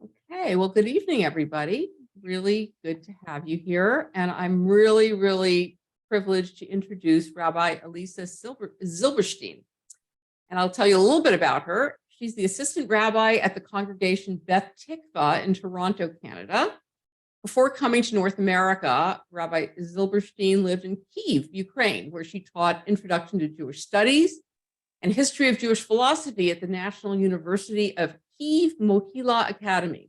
Okay, well, good evening, everybody. Really good to have you here. And I'm really privileged to introduce Rabbi Elisa Zilberstein. And I'll tell you a little bit about her. She's the assistant rabbi at the congregation Beth Tikva in Toronto, Canada. Before coming to North America, Rabbi Zilberstein lived in Kyiv, Ukraine, where she taught Introduction to Jewish Studies and History of Jewish Philosophy at the National University of Kyiv Mohyla Academy.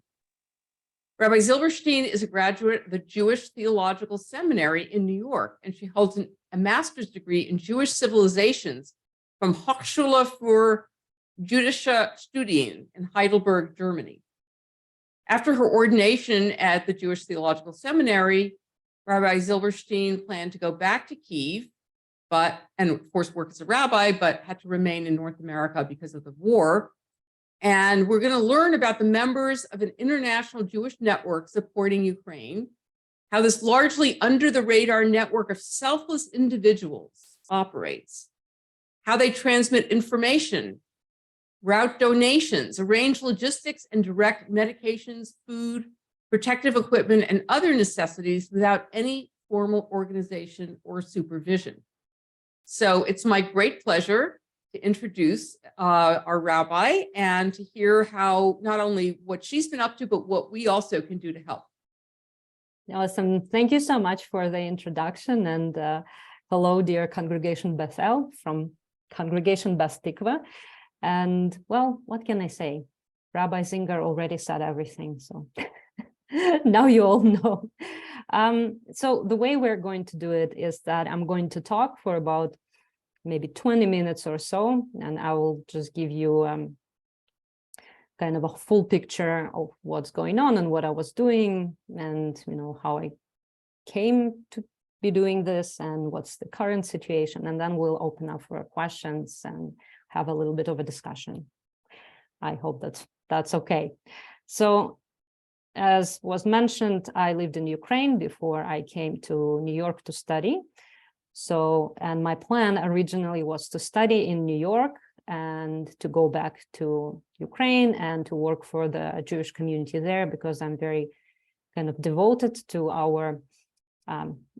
Rabbi Zilberstein is a graduate of the Jewish Theological Seminary in New York, and she holds a master's degree in Jewish civilizations from Hochschule für Jüdische Studien in Heidelberg, Germany. After her ordination at the Jewish Theological Seminary, Rabbi Zilberstein planned to go back to Kyiv, and of course work as a rabbi, but had to remain in North America because of the war. And we're going to learn about the members of an international Jewish network supporting Ukraine, how this largely under the radar network of selfless individuals operates, how they transmit information, route donations, arrange logistics, and direct medications, food, protective equipment, and other necessities without any formal organization or supervision. So it's my great pleasure to introduce our rabbi and to hear how not only what she's been up to, but what we also can do to help. Awesome. Thank you so much for the introduction. And hello, dear Congregation Bethel from Congregation Beth Tikva. And well, what can I say? Rabbi Zinger already said everything. So now you all know. So the way we're going to do it is that I'm going to talk for about maybe 20 minutes or so, and I will just give you kind of a full picture of what's going on and what I was doing, and how I came to be doing this and what's the current situation, and then we'll open up for questions and have a little bit of a discussion. I hope that's okay. So as was mentioned, I lived in Ukraine before I came to New York to study. So, and my plan originally was to study in New York and to go back to Ukraine and to work for the Jewish community there, because I'm very kind of devoted to our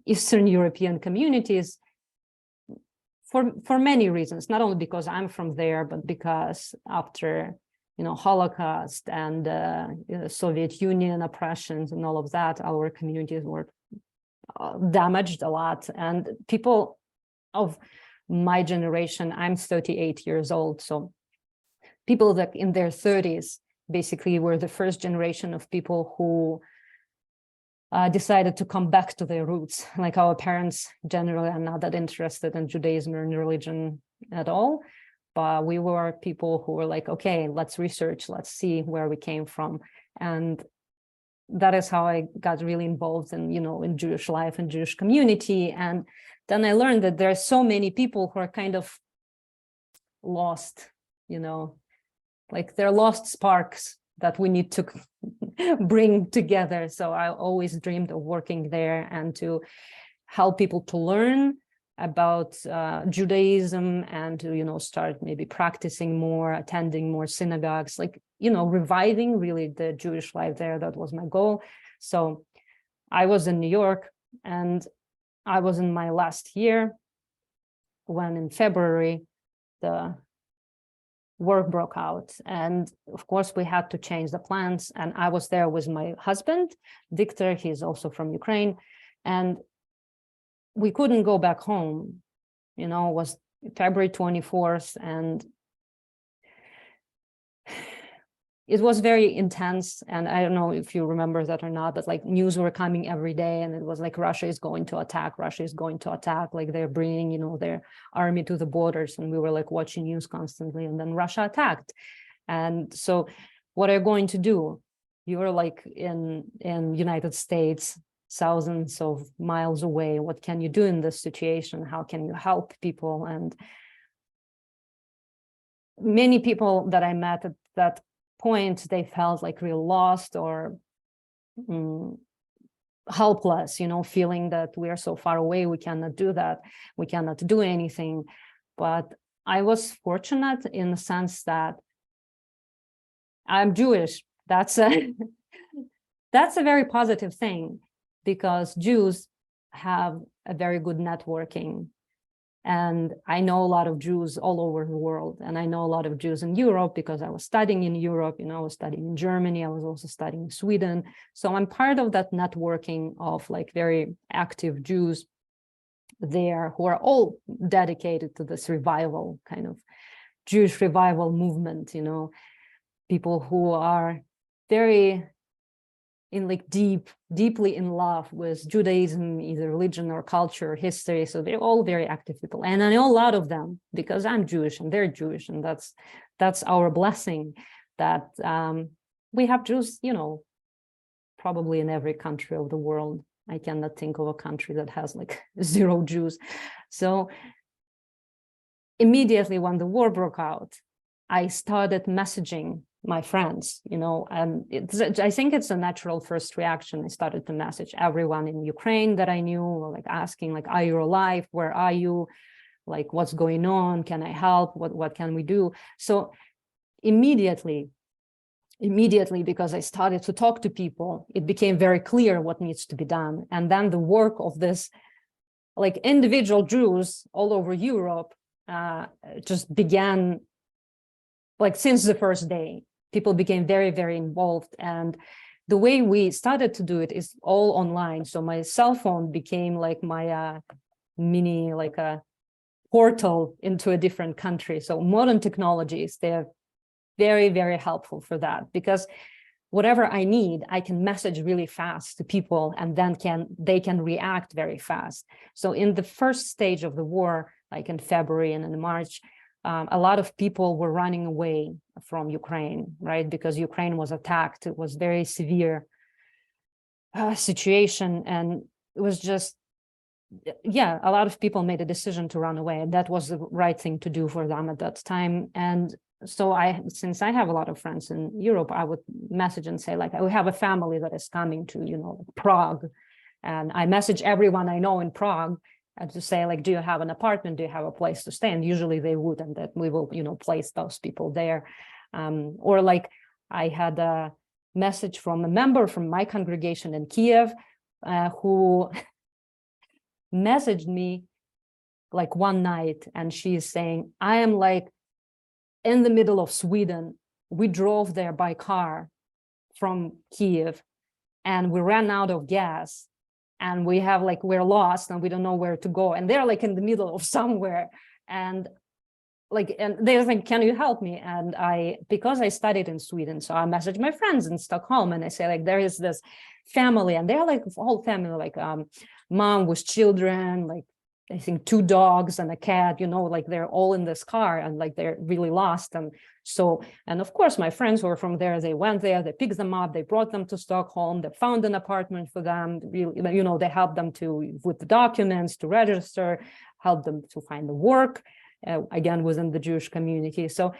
Eastern European communities for many reasons, not only because I'm from there, but because after Holocaust and Soviet Union oppressions and all of that, our communities were damaged a lot. And people of my generation, I'm 38 years old, so people that in their 30s basically were the first generation of people who decided to come back to their roots. Like our parents generally are not that interested in Judaism or in religion at all, but we were people who were like, okay, let's research, let's see where we came from. And that is how I got really involved in, in Jewish life and Jewish community. And then I learned that there are so many people who are kind of lost, like they're lost sparks that we need to bring together. So I always dreamed of working there and to help people to learn about Judaism and to, start maybe practicing more, attending more synagogues, like, reviving really the Jewish life there. That was my goal. So I was in New York and I was in my last year when in February, the war broke out. And of course, we had to change the plans. And I was there with my husband, Victor, he's also from Ukraine. And we couldn't go back home, it was February 24th, and it was very intense. And I don't know if you remember that or not, but like news were coming every day, and it was like Russia is going to attack, like they're bringing, their army to the borders, and we were like watching news constantly, and then Russia attacked. And so what are you going to do? You're like in United States, thousands of miles away. What can you do in this situation? How can you help people? And many people that I met at that point, they felt like real lost or helpless, feeling that we are so far away, we cannot do that, we cannot do anything. But I was fortunate in the sense that I'm Jewish, that's a that's a very positive thing, because Jews have a very good networking. And I know a lot of Jews all over the world. And I know a lot of Jews in Europe because I was studying in Europe, I was studying in Germany, I was also studying in Sweden. So I'm part of that networking of like very active Jews there who are all dedicated to this revival, kind of Jewish revival movement, people who are very deeply in love with Judaism, either religion or culture or history. So they're all very active people. And I know a lot of them because I'm Jewish and they're Jewish. And that's our blessing, that we have Jews, probably in every country of the world. I cannot think of a country that has like 0 Jews. So immediately when the war broke out, I started messaging my friends, and I think it's a natural first reaction. I started to message everyone in Ukraine that I knew, like asking, like, are you alive? Where are you? Like, what's going on? Can I help? What can we do? So immediately, because I started to talk to people, it became very clear what needs to be done. And then the work of this, like, individual Jews all over Europe just began, like, since the first day. People became very, very involved. And the way we started to do it is all online. So my cell phone became like my mini, like a portal into a different country. So modern technologies, they're very, very helpful for that, because whatever I need, I can message really fast to people, and then they can react very fast. So in the first stage of the war, like in February and in March, a lot of people were running away from Ukraine, right? Because Ukraine was attacked. It was very severe situation. And it was just, a lot of people made a decision to run away. And that was the right thing to do for them at that time. And so since I have a lot of friends in Europe, I would message and say, like, we have a family that is coming to, Prague. And I message everyone I know in Prague, and to say, like, do you have an apartment? Do you have a place to stay? And usually they would, and that we will, place those people there. Or like, I had a message from a member from my congregation in Kiev who messaged me like one night, and she's saying, I am like in the middle of Sweden. We drove there by car from Kiev and we ran out of gas. And we're lost and we don't know where to go. And they're like in the middle of somewhere. And they're like, can you help me? And because I studied in Sweden, so I messaged my friends in Stockholm and I say, like, there is this family, and they're like whole family, like mom with children, like I think 2 dogs and a cat, like they're all in this car and like they're really lost. And so, and of course, my friends who were from there, they went there, they picked them up, they brought them to Stockholm, they found an apartment for them, really, they helped them with the documents, to register, helped them to find the work, again, within the Jewish community. So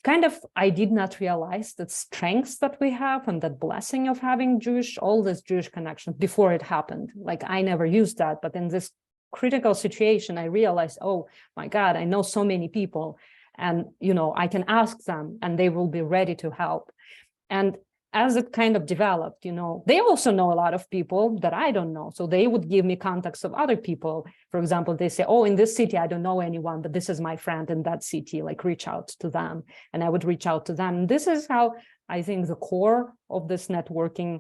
kind of, I did not realize the strengths that we have and that blessing of having all this Jewish connection before it happened. Like, I never used that, but in this critical situation, I realized, oh my God, I know so many people, and I can ask them and they will be ready to help. And as it kind of developed, they also know a lot of people that I don't know, so they would give me contacts of other people. For example, they say, oh, in this city I don't know anyone, but this is my friend in that city, like, reach out to them. And I would reach out to them. And this is how I think the core of this networking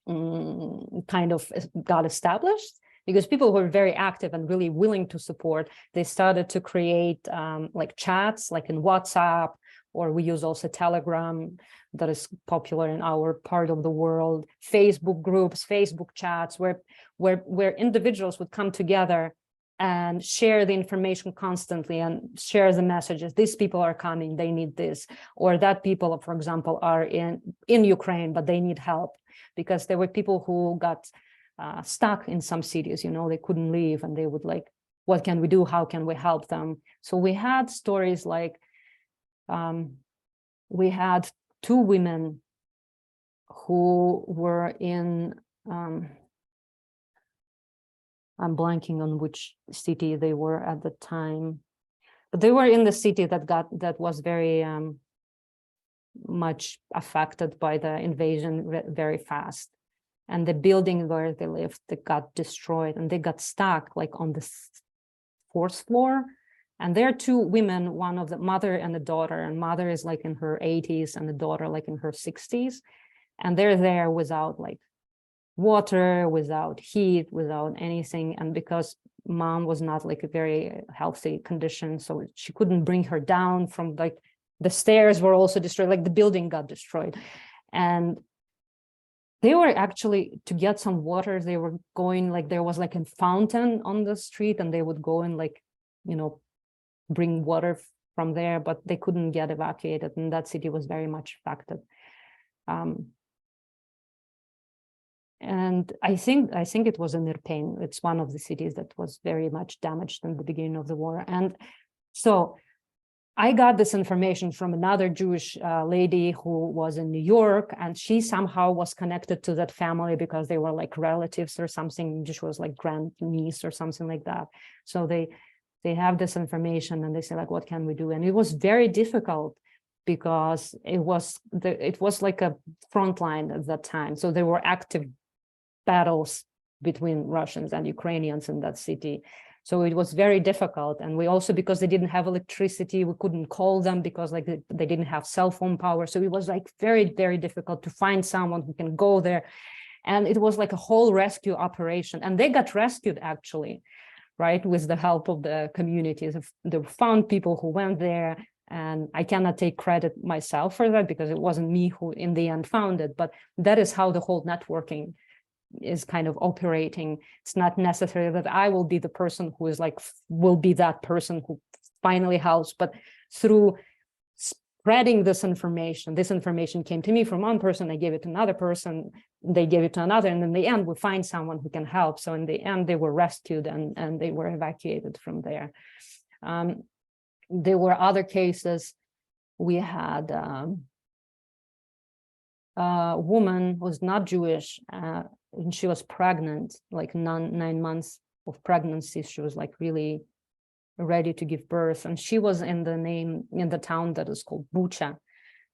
kind of got established. Because people were very active and really willing to support, they started to create like chats, like in WhatsApp, or we use also Telegram, that is popular in our part of the world, Facebook groups, Facebook chats, where individuals would come together and share the information constantly and share the messages. These people are coming, they need this, or that people, for example, are in Ukraine, but they need help, because there were people who got stuck in some cities, they couldn't leave, and they would like, what can we do? How can we help them? So we had stories like, we had 2 women who were in, I'm blanking on which city they were at the time, but they were in the city that was very much affected by the invasion very fast. And the building where they lived, they got destroyed, and they got stuck like on the 4th floor. And there are 2 women, one of the mother and the daughter, and mother is like in her 80s and the daughter like in her 60s. And they're there without like water, without heat, without anything. And because mom was not like a very healthy condition, so she couldn't bring her down from like the stairs were also destroyed, like the building got destroyed. And they were actually, to get some water, they were going like, there was like a fountain on the street, and they would go and like, you know, bring water from there, but they couldn't get evacuated, and that city was very much affected. And I think it was in Irpin. It's one of the cities that was very much damaged in the beginning of the war. And so I got this information from another Jewish lady who was in New York, and she somehow was connected to that family because they were like relatives or something. She was like grandniece or something like that. So they have this information, and they say like, what can we do? And it was very difficult because it was like a front line at that time. So there were active battles between Russians and Ukrainians in that city. So it was very difficult. And we also, because they didn't have electricity, we couldn't call them because like they didn't have cell phone power. So it was like very, very difficult to find someone who can go there. And it was like a whole rescue operation. And they got rescued actually, right, with the help of the communities. They found people who went there. And I cannot take credit myself for that because it wasn't me who in the end found it. But that is how the whole networking is kind of operating. It's not necessary that I will be the person who is like, will be that person who finally helps, but through spreading this information came to me from one person, I gave it to another person, they gave it to another, and in the end, we find someone who can help. So in the end, they were rescued and they were evacuated from there. There were other cases. We had a woman who was not Jewish, and she was pregnant, like 9 months of pregnancy. She was like really ready to give birth, and she was in the town that is called Bucha.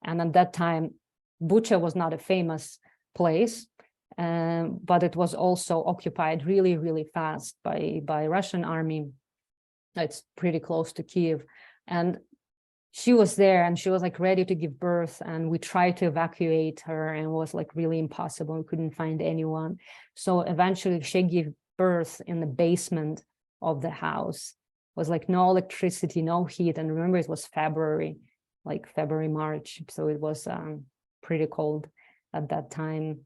And at that time, Bucha was not a famous place, but it was also occupied really, really fast by Russian army. It's pretty close to Kiev, and she was there and she was like ready to give birth, and we tried to evacuate her, and it was like really impossible. We couldn't find anyone. So eventually she gave birth in the basement of the house. It was like no electricity, no heat. And remember, it was February, like February, March. So it was pretty cold at that time,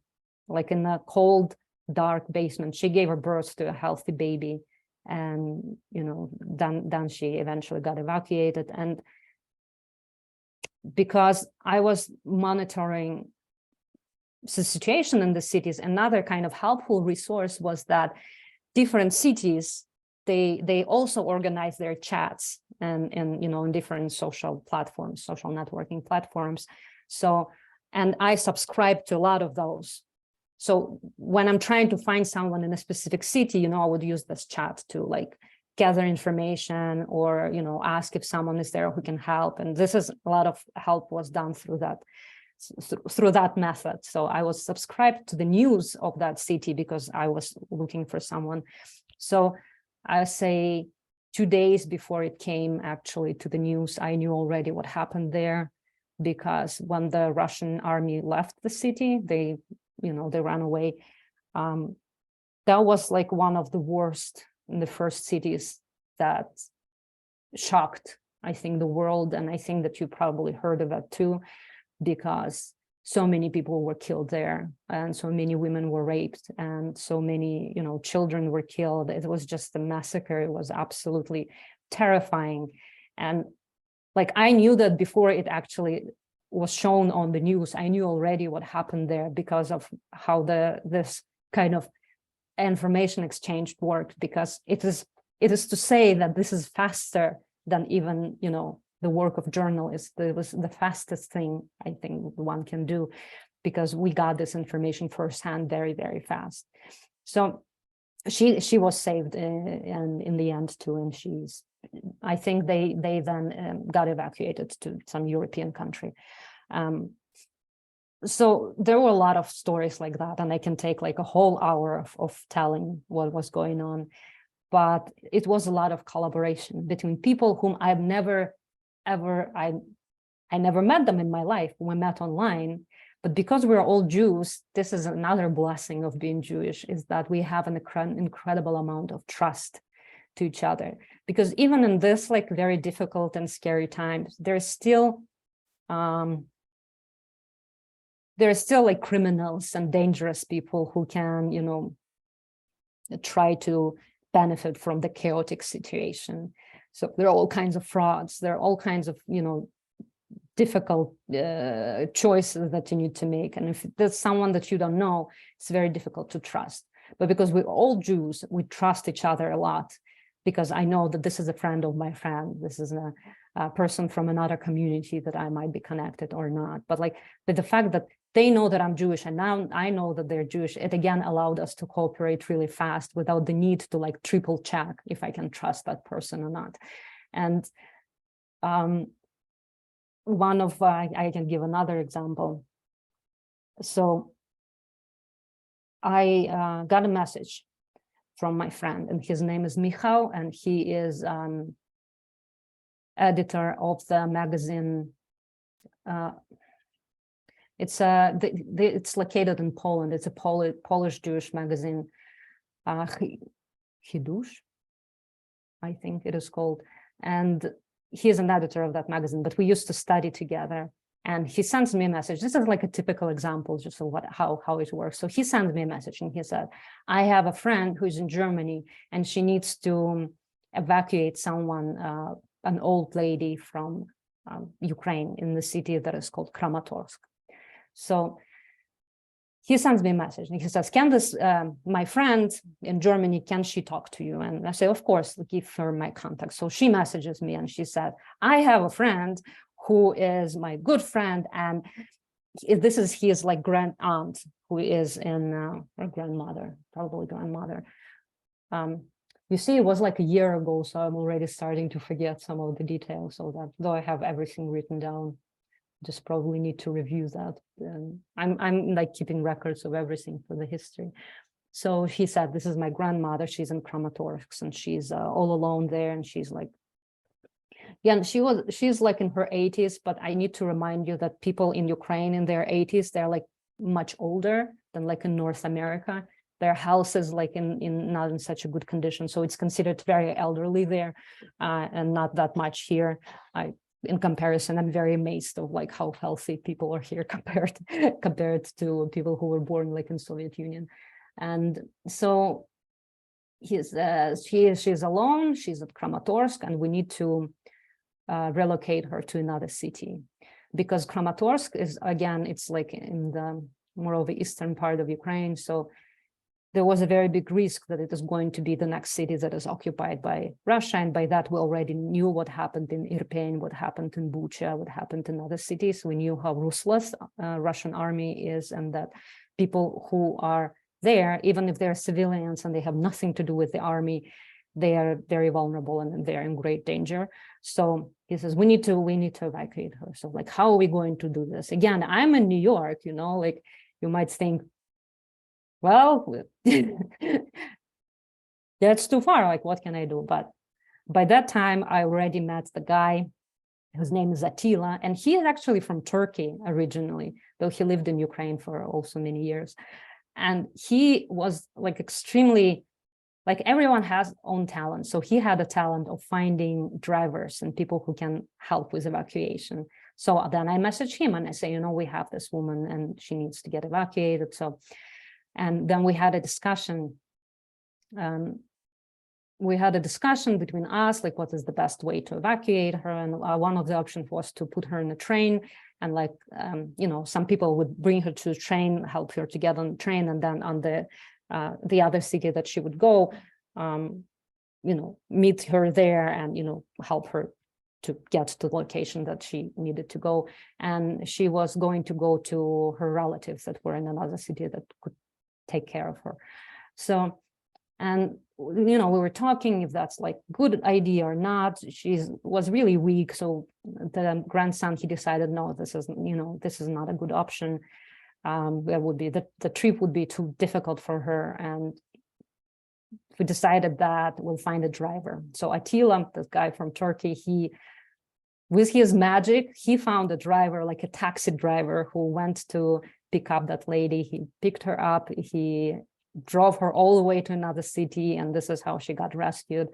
like in a cold, dark basement. She gave her birth to a healthy baby. And, you know, then she eventually got evacuated. And because I was monitoring the situation in the cities, another kind of helpful resource was that different cities, they also organize their chats and you know, in different social platforms, social networking platforms. So, and I subscribe to a lot of those. So when I'm trying to find someone in a specific city, you know, I would use this chat to like gather information or, you know, ask if someone is there who can help. And this is a lot of help was done through that method. So I was subscribed to the news of that city because I was looking for someone. So I say 2 days before it came actually to the news, I knew already what happened there, because when the Russian army left the city, they ran away. That was like one of the worst in the first cities that shocked, I think, the world. And I think that you probably heard of it too, because so many people were killed there and so many women were raped and so many, you know, children were killed. It was just a massacre. It was absolutely terrifying. And like, I knew that before it actually was shown on the news, I knew already what happened there because of how this kind of information exchange worked, because it is to say that this is faster than even, you know, the work of journalists. It was the fastest thing I think one can do, because we got this information firsthand very, very fast. So she was saved and in the end too, and I think they then got evacuated to some European country. So there were a lot of stories like that, and I can take like a whole hour of telling what was going on. But it was a lot of collaboration between people whom I've never, ever, I never met them in my life. We met online, but because we're all Jews, this is another blessing of being Jewish, is that we have an incredible amount of trust to each other. Because even in this like very difficult and scary times, there's still like criminals and dangerous people who can, you know, try to benefit from the chaotic situation. So there are all kinds of frauds. There are all kinds of, you know, difficult choices that you need to make. And if there's someone that you don't know, it's very difficult to trust. But because we're all Jews, we trust each other a lot, because I know that this is a friend of my friend. This is a person from another community that I might be connected or not. But like, but the fact that they know that I'm Jewish and now I know that they're Jewish, it again allowed us to cooperate really fast without the need to like triple check if I can trust that person or not. And one of, I can give another example. So I got a message from my friend, and his name is Michał, and he is editor of the magazine. It's located in Poland. It's a Polish Jewish magazine, Hidusz, I think it is called. And he is an editor of that magazine, but we used to study together. And he sends me a message. This is like a typical example just of how it works. So he sends me a message and he said, I have a friend who's in Germany and she needs to evacuate someone, an old lady from Ukraine in the city that is called Kramatorsk. So he sends me a message and he says, can this, my friend in Germany, can she talk to you? And I say, of course, give her my contact. So she messages me and she said, I have a friend who is my good friend. And this is his like grand aunt who is in, or grandmother, probably grandmother. You see, it was like a year ago, so I'm already starting to forget some of the details. So that though I have everything written down, just probably need to review that. I'm like keeping records of everything for the history. So he said, this is my grandmother. She's in Kramatorsk and she's all alone there. And she's like, yeah, and she's like in her 80s, but I need to remind you that people in Ukraine in their 80s, they're like much older than like in North America. Their house is like in not in such a good condition. So it's considered very elderly there and not that much here. In comparison, I'm very amazed of like how healthy people are here compared to people who were born like in Soviet Union. And so she's alone, she's at Kramatorsk, and we need to relocate her to another city because Kramatorsk is, again, it's like in the more of the eastern part of Ukraine. So there was a very big risk that it is going to be the next city that is occupied by Russia. And by that, we already knew what happened in Irpin, what happened in Bucha, what happened in other cities. We knew how ruthless Russian army is, and that people who are there, even if they're civilians and they have nothing to do with the army, they are very vulnerable and they're in great danger. So he says, we need to evacuate her. So like, how are we going to do this? Again, I'm in New York, you know, like you might think, well, that's too far. Like, what can I do? But by that time, I already met the guy whose name is Attila, and he is actually from Turkey originally, though he lived in Ukraine for also many years. And he was like extremely, like everyone has own talent. So he had a talent of finding drivers and people who can help with evacuation. So then I message him and I say, you know, we have this woman and she needs to get evacuated. So, and then we had a discussion. We had a discussion between us, like what is the best way to evacuate her. And one of the options was to put her in a train. And like, you know, some people would bring her to the train, help her to get on the train. And then on the other city that she would go, you know, meet her there and, you know, help her to get to the location that she needed to go. And she was going to go to her relatives that were in another city that could take care of her. So And, you know, we were talking if that's like good idea or not. She was really weak. So the grandson, he decided, no, this is, you know, this is not a good option. That would be, the trip would be too difficult for her. And we decided that we'll find a driver. So Attila, this guy from Turkey, he, with his magic, he found a driver, like a taxi driver, who went to pick up that lady. He picked her up, he drove her all the way to another city, and this is how she got rescued.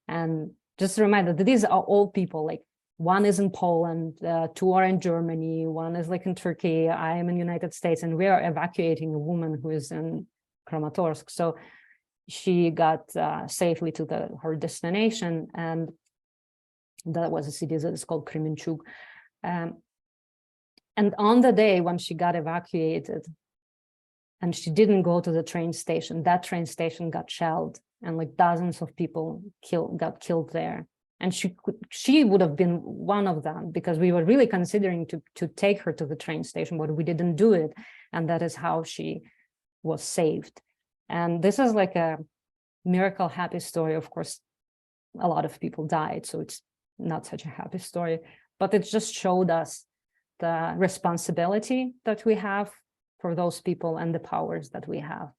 And just a reminder that these are all people, like one is in Poland, two are in Germany, one is like in Turkey, I am in the United States, and we are evacuating a woman who is in Kramatorsk. So she got safely to her destination, and that was a city that is called Kremenchuk. And on the day when she got evacuated, and she didn't go to the train station, that train station got shelled, and like dozens of people got killed there. And she would have been one of them, because we were really considering to take her to the train station, but we didn't do it. And that is how she was saved. And this is like a miracle happy story. Of course, a lot of people died, so it's not such a happy story, but it just showed us the responsibility that we have for those people and the powers that we have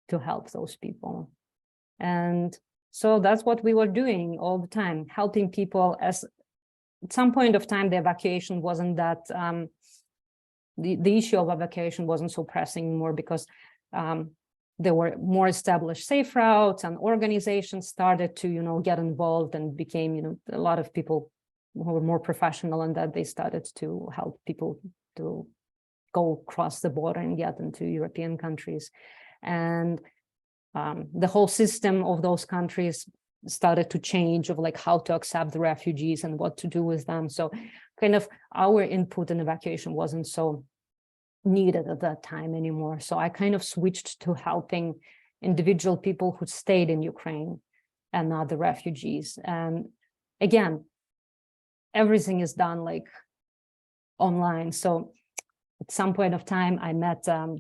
to help those people. And so that's what we were doing all the time, helping people. As at some point of time, the evacuation wasn't that, the issue of evacuation wasn't so pressing anymore, because there were more established safe routes, and organizations started to, you know, get involved, and became, you know, a lot of people who were more professional, and that they started to help people to go across the border and get into European countries. And the whole system of those countries started to change, of like how to accept the refugees and what to do with them. So kind of our input in evacuation wasn't so needed at that time anymore. So I kind of switched to helping individual people who stayed in Ukraine and not the refugees. And again, everything is done like online. So at some point of time, I met a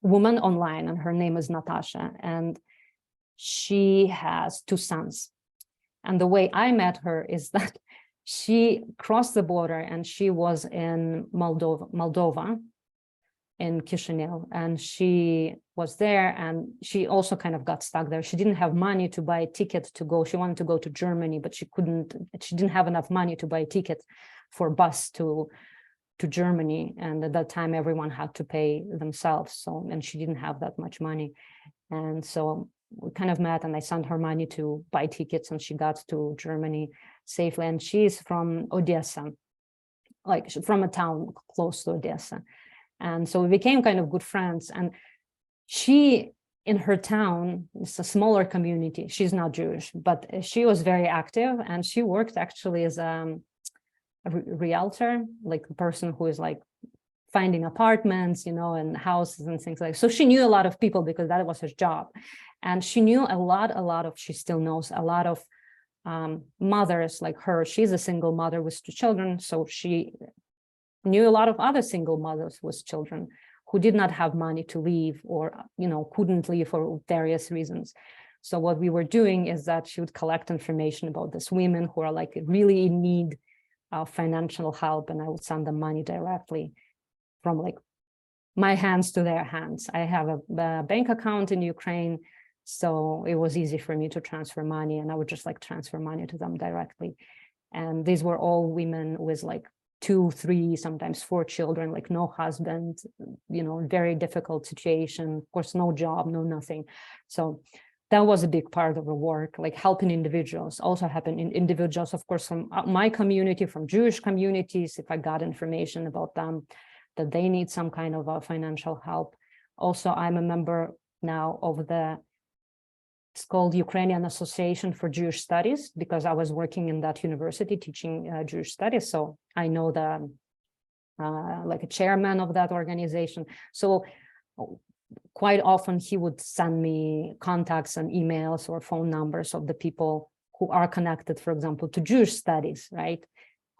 woman online, and her name is Natasha, and she has 2 sons. And the way I met her is that she crossed the border, and she was in Moldova, in Chisinau, and she was there, and she also kind of got stuck there. She didn't have money to buy a ticket to go. She wanted to go to Germany, but she didn't have enough money to buy a ticket for a bus to Germany. And at that time, everyone had to pay themselves. So, and she didn't have that much money. And so we kind of met, and I sent her money to buy tickets, and she got to Germany safely. And she's from Odessa, like from a town close to Odessa. And so we became kind of good friends. And she, in her town, it's a smaller community. She's not Jewish, but she was very active, and she worked actually as a realtor, like a person who is like finding apartments, you know, and houses and things like that. So she knew a lot of people, because that was her job. And she knew a lot of, she still knows a lot of mothers like her. She's a single mother with 2 children. So she knew a lot of other single mothers with children who did not have money to leave, or, you know, couldn't leave for various reasons. So what we were doing is that she would collect information about these women who are like really in need of financial help, and I would send them money directly from like my hands to their hands. I have a bank account in Ukraine, so it was easy for me to transfer money, and I would just like transfer money to them directly. And these were all women with like 2, 3, sometimes 4 children, like no husband, you know, very difficult situation, of course, no job, no nothing. So that was a big part of the work, like helping individuals, also helping individuals, of course, from my community, from Jewish communities, if I got information about them, that they need some kind of financial help. Also, I'm a member now of it's called Ukrainian Association for Jewish Studies, because I was working in that university teaching Jewish studies. So I know the like a chairman of that organization. So quite often he would send me contacts and emails or phone numbers of the people who are connected, for example, to Jewish studies, right?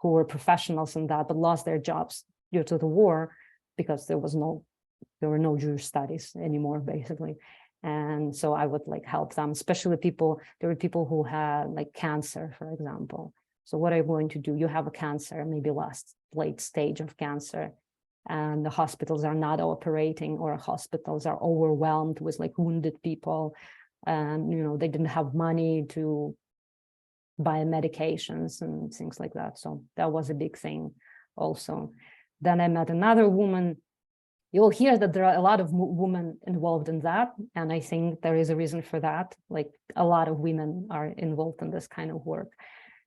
Who were professionals in that, but lost their jobs due to the war, because there were no Jewish studies anymore, basically. And so I would like help them, especially there were people who had like cancer, for example. So what are you going to do? You have a cancer, maybe late stage of cancer, and the hospitals are not operating, or hospitals are overwhelmed with like wounded people, and they didn't have money to buy medications and things like that. So that was a big thing also. Then I met another woman. You'll hear that there are a lot of women involved in that. And I think there is a reason for that. Like a lot of women are involved in this kind of work.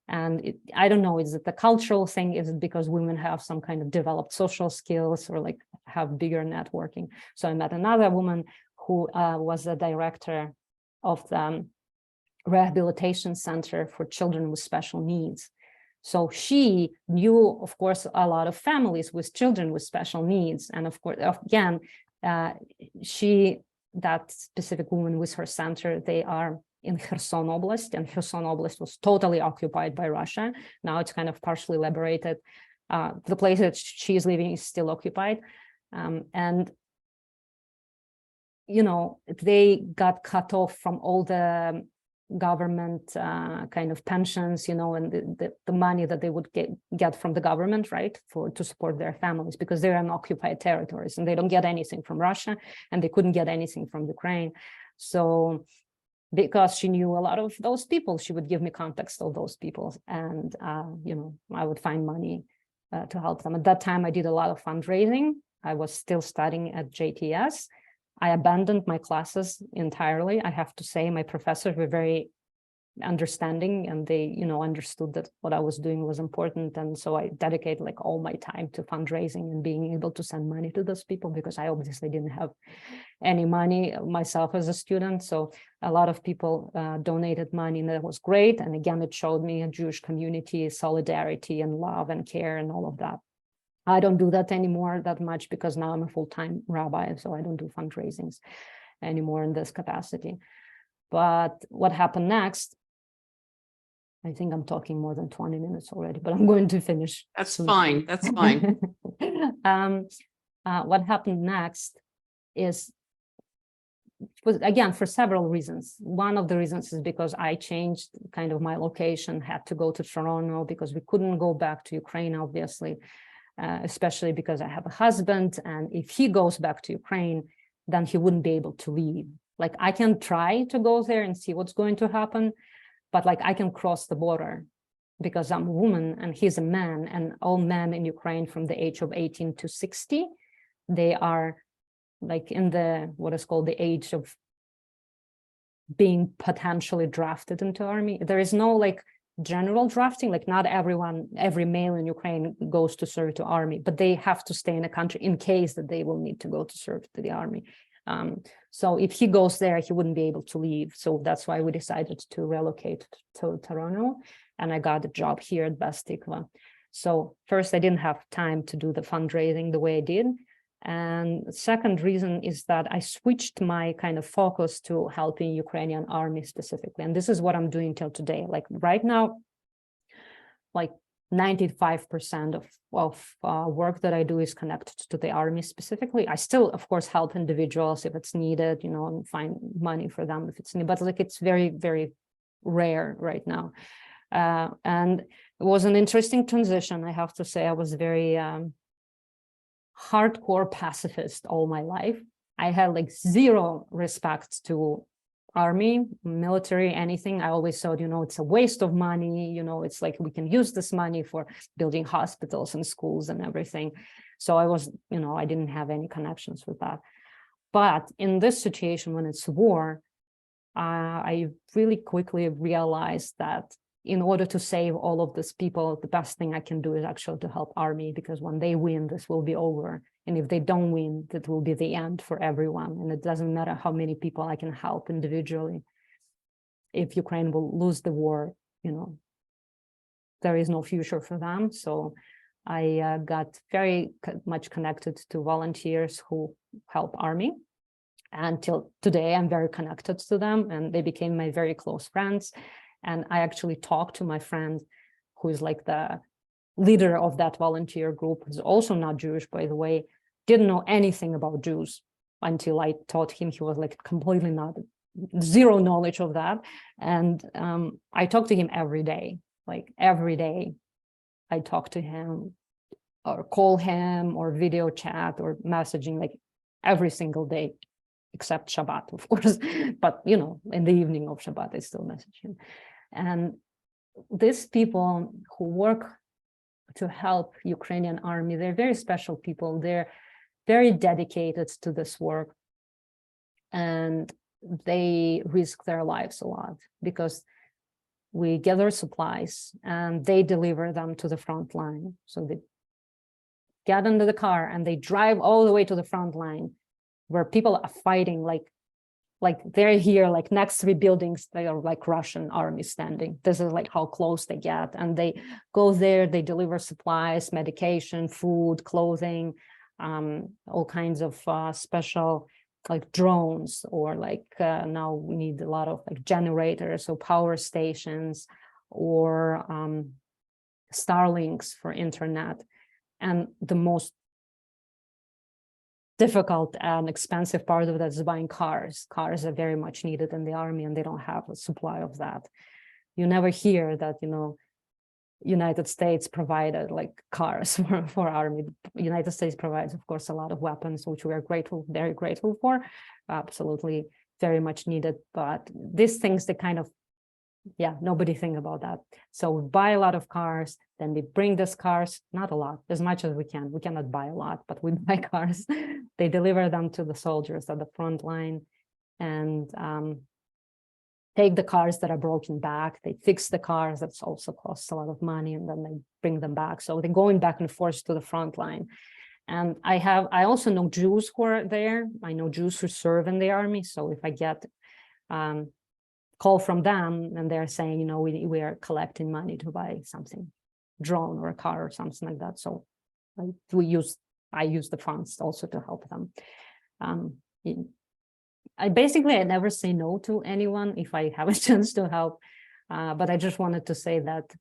And I don't know, is it the cultural thing? Is it because women have some kind of developed social skills or like have bigger networking? So I met another woman who was the director of the rehabilitation center for children with special needs. So she knew, of course, a lot of families with children with special needs. And of course, again, that specific woman with her center, they are in Kherson Oblast, and Kherson Oblast was totally occupied by Russia. Now it's kind of partially liberated. The place that she is living is still occupied. And, they got cut off from all the government kind of pensions, and the money that they would get from the government, right, to support their families, because they're in occupied territories and they don't get anything from Russia, and they couldn't get anything from Ukraine. So because she knew a lot of those people, she would give me context of those people, and I would find money to help them. At that time, I did a lot of fundraising. I was still studying at JTS. I abandoned my classes entirely. I have to say, my professors were very understanding, and they, understood that what I was doing was important. And so I dedicated like all my time to fundraising and being able to send money to those people, because I obviously didn't have any money myself as a student. So a lot of people donated money, and that was great. And again, it showed me a Jewish community, solidarity and love and care and all of that. I don't do that anymore that much, because now I'm a full-time rabbi, so I don't do fundraisings anymore in this capacity. But what happened next, I think I'm talking more than 20 minutes already, but I'm going to finish. That's soon. fine. That's fine. What happened next was, again, for several reasons. One of the reasons is because I changed kind of my location, had to go to Toronto, because we couldn't go back to Ukraine, obviously. Especially because I have a husband, and if he goes back to Ukraine, then he wouldn't be able to leave. Like, I can try to go there and see what's going to happen, but like I can cross the border because I'm a woman and he's a man, and all men in Ukraine from the age of 18 to 60, they are like in what is called the age of being potentially drafted into army. There is no like general drafting, like not every male in Ukraine goes to serve to army, but they have to stay in a country in case that they will need to go to serve to the army. So if he goes there, he wouldn't be able to leave. So that's why we decided to relocate to Toronto, and I got a job here at Best Tikva. So first, I didn't have time to do the fundraising the way I did. And the second reason is that I switched my kind of focus to helping Ukrainian army specifically. And this is what I'm doing till today. Like right now, like 95% of work that I do is connected to the army specifically. I still, of course, help individuals if it's needed, and find money for them if it's needed, but like it's very, very rare right now. And it was an interesting transition. I have to say, I was very hardcore pacifist all my life. I had like zero respect to army, military, anything. I always thought, it's a waste of money. It's like we can use this money for building hospitals and schools and everything. So I was, I didn't have any connections with that. But in this situation, when it's war, I really quickly realized that in order to save all of these people, the best thing I can do is actually to help army, because when they win, this will be over. And if they don't win, that will be the end for everyone. And it doesn't matter how many people I can help individually. If Ukraine will lose the war, there is no future for them. So I got very much connected to volunteers who help army. Until today, I'm very connected to them, and they became my very close friends. And I actually talked to my friend who is like the leader of that volunteer group, who's also not Jewish, by the way, didn't know anything about Jews. until I taught him. He was like completely not, zero knowledge of that. And I talk to him every day, like every day. I talk to him or call him or video chat or messaging, like every single day, except Shabbat, of course. But, you know, in the evening of Shabbat, I still message him. And these people who work to help Ukrainian army, they're very special people. They're very dedicated to this work. And they risk their lives a lot because we gather supplies and they deliver them to the front line. So they get into the car and they drive all the way to the front line where people are fighting, like they're here, like next 3 buildings, they are like Russian army standing. This is like how close they get. And they go there, they deliver supplies, medication, food, clothing, all kinds of special like drones, or like now we need a lot of like generators or power stations, or Starlinks for internet. And the most difficult and expensive part of that is buying cars. Cars are very much needed in the army, and they don't have a supply of that. You never hear that, you know, United States provided like cars for army. United States provides, of course, a lot of weapons, which we are grateful, very grateful for, absolutely very much needed. But these things, they kind of, yeah, nobody think about that. So we buy a lot of cars, then we bring these cars, not a lot, as much as we can. We cannot buy a lot, but we buy cars. They deliver them to the soldiers at the front line, and take the cars that are broken back. They fix the cars. That's also costs a lot of money, and then they bring them back. So they're going back and forth to the front line. And I also know Jews who are there. I know Jews who serve in the army. So if I get call from them and they're saying, you know, we are collecting money to buy something, drone or a car or something like that. So I use the funds also to help them. I never say no to anyone if I have a chance to help. But I just wanted to say that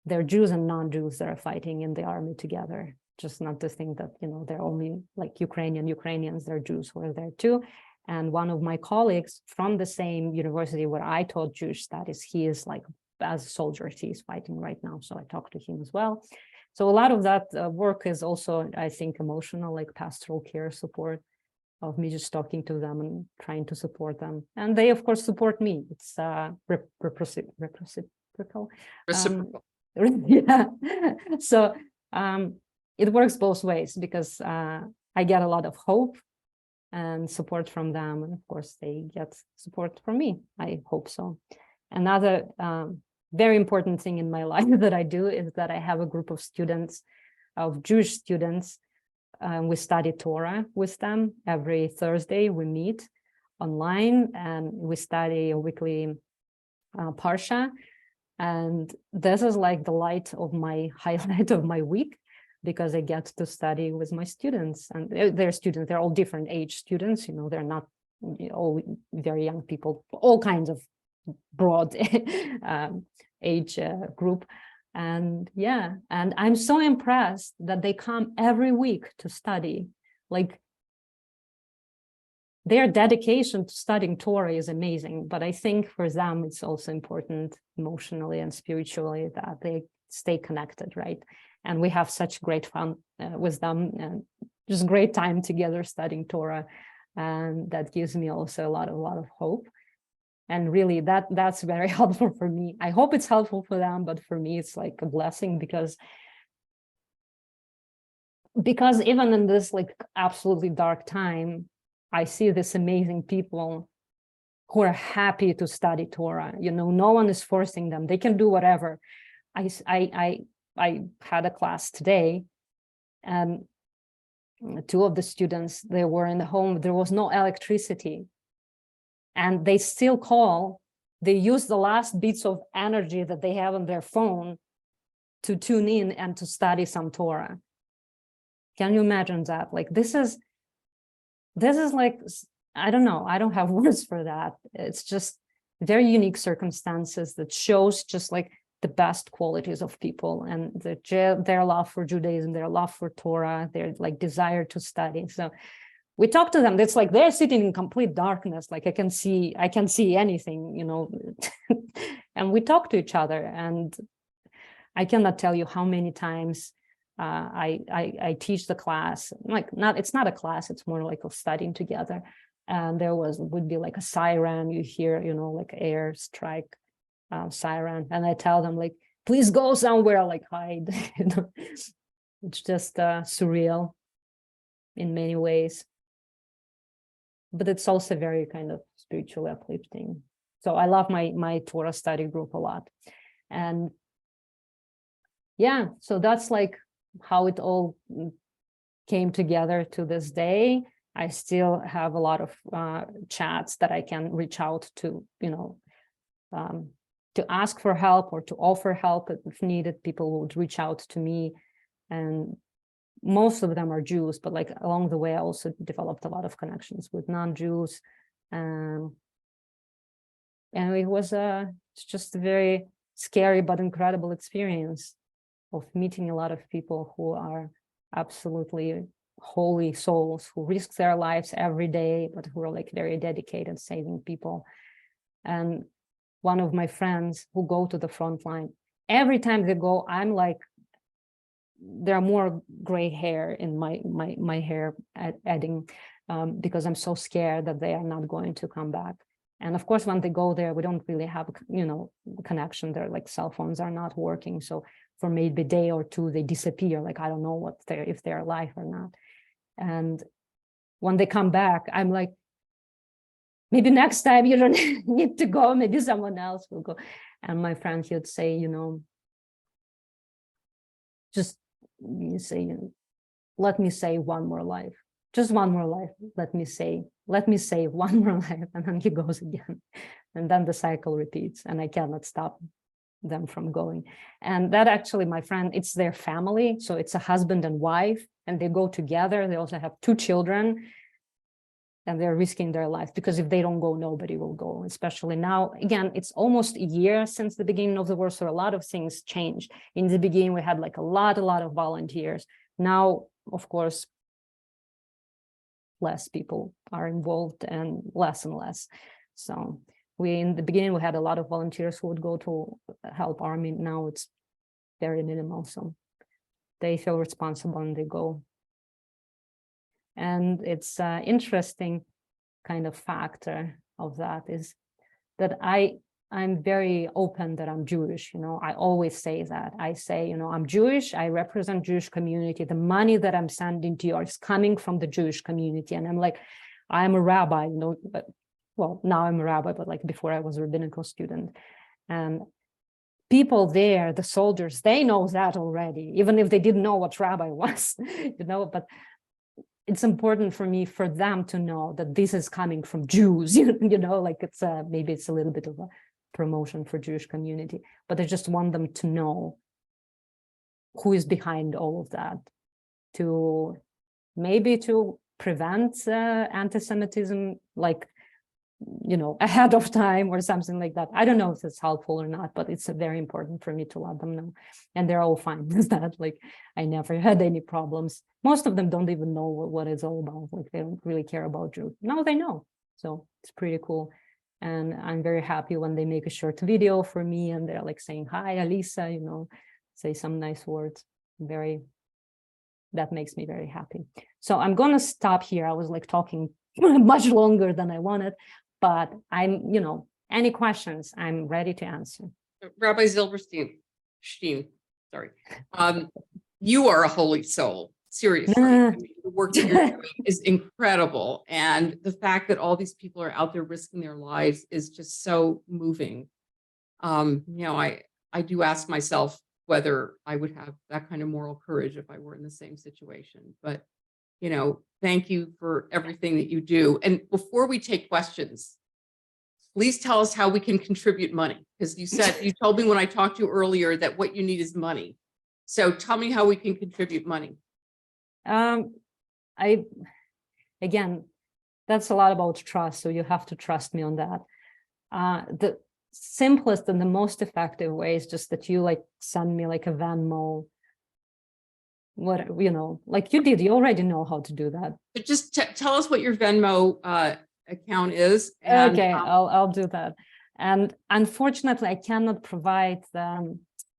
there are Jews and non-Jews that are fighting in the army together. Just not to think that, you know, they're only like Ukrainians, they're Jews who are there too. And one of my colleagues from the same university where I taught Jewish studies, he is like, as a soldier, he's fighting right now. So I talked to him as well. So a lot of that work is also, I think, emotional, like pastoral care support, of me just talking to them and trying to support them. And they, of course, support me. It's reciprocal. Yeah. So it works both ways, because I get a lot of hope and support from them. And of course, they get support from me. I hope so. Another very important thing in my life that I do is that I have a group of students, of Jewish students. We study Torah with them. Every Thursday we meet online and we study a weekly Parsha. And this is like the highlight of my week, because I get to study with my students. And they're all different age students, you know, they're not all very young people, all kinds of broad age group. And yeah, and I'm so impressed that they come every week to study. Like, their dedication to studying Torah is amazing, but I think for them it's also important emotionally and spiritually that they stay connected, right? And we have such great fun with them, and just great time together studying Torah, and that gives me also a lot of hope. And really, that's very helpful for me. I hope it's helpful for them, but for me, it's like a blessing, because even in this like absolutely dark time, I see this amazing people who are happy to study Torah. You know, no one is forcing them. They can do whatever. I had a class today, and 2 of the students, they were in the home. There was no electricity. And they still they use the last bits of energy that they have on their phone to tune in and to study some Torah. Can you imagine that? Like, this is like, I don't know, I don't have words for that. It's just very unique circumstances that shows just like the best qualities of people, and their love for Judaism, their love for Torah, their like desire to study. So we talk to them. It's like they're sitting in complete darkness. Like I can see anything, you know, and we talk to each other. And I cannot tell you how many times I teach the class. Like it's not a class. It's more like of studying together. And there would be like a siren. You hear, you know, like air strike siren, and I tell them like, please go somewhere, like hide. You know, it's just surreal in many ways. But it's also very kind of spiritually uplifting. So I love my Torah study group a lot. And yeah, so that's like how it all came together to this day. I still have a lot of chats that I can reach out to, you know, to ask for help or to offer help if needed. People would reach out to me, and most of them are Jews, but like along the way, I also developed a lot of connections with non-Jews. And it was it's just a very scary but incredible experience of meeting a lot of people who are absolutely holy souls, who risk their lives every day, but who are like very dedicated saving people. And one of my friends who go to the front line, every time they go, I'm like, there are more gray hair in my hair adding because I'm so scared that they are not going to come back. And of course, when they go there, we don't really have, you know, connection. Their like cell phones are not working. So for maybe a day or two, they disappear. Like, I don't know if they're alive or not. And when they come back, I'm like, maybe next time you don't need to go, maybe someone else will go. And my friend, he would say, you know, just you say, let me save one more life, just one more life. Let me save one more life. And then he goes again. And then the cycle repeats, and I cannot stop them from going. And that actually, my friend, it's their family. So it's a husband and wife, and they go together. They also have 2 children, and they're risking their life because if they don't go, nobody will go, especially now. Again, it's almost a year since the beginning of the war, so a lot of things changed. In the beginning, we had like a lot of volunteers. Now, of course, less people are involved and less. So in the beginning, we had a lot of volunteers who would go to help army. Now it's very minimal, so they feel responsible and they go. And it's interesting kind of factor of that is that I'm very open that I'm Jewish. You know, I always say that. I say, you know, I'm Jewish. I represent Jewish community. The money that I'm sending to you is coming from the Jewish community. And I'm like, I'm a rabbi, you know, but well, now I'm a rabbi, but like before I was a rabbinical student. And people there, the soldiers, they know that already, even if they didn't know what rabbi was, you know, but it's important for me, for them to know that this is coming from Jews, you know, like it's maybe it's a little bit of a promotion for Jewish community, but I just want them to know who is behind all of that, to maybe to prevent anti-Semitism, like, you know, ahead of time or something like that. I don't know if it's helpful or not, but it's very important for me to let them know. And they're all fine with that. Like, I never had any problems. Most of them don't even know what it's all about. Like, they don't really care about Jews. No, they know. So it's pretty cool. And I'm very happy when they make a short video for me and they're like saying, hi, Alisa, you know, say some nice words. That makes me very happy. So I'm going to stop here. I was like talking much longer than I wanted, but I'm, you know, any questions, I'm ready to answer. Rabbi Zilberstein, sorry. You are a holy soul. Seriously, I mean, the work that you're doing is incredible. And the fact that all these people are out there risking their lives is just so moving. You know, I do ask myself whether I would have that kind of moral courage if I were in the same situation. But, you know, thank you for everything that you do. And before we take questions, please tell us how we can contribute money. Because you told me when I talked to you earlier that what you need is money. So tell me how we can contribute money. Again, that's a lot about trust. So you have to trust me on that. The simplest and the most effective way is just that you like send me like a Venmo like you did, you already know how to do that. But just tell us what your Venmo account is. And, Okay, I'll do that. And unfortunately, I cannot provide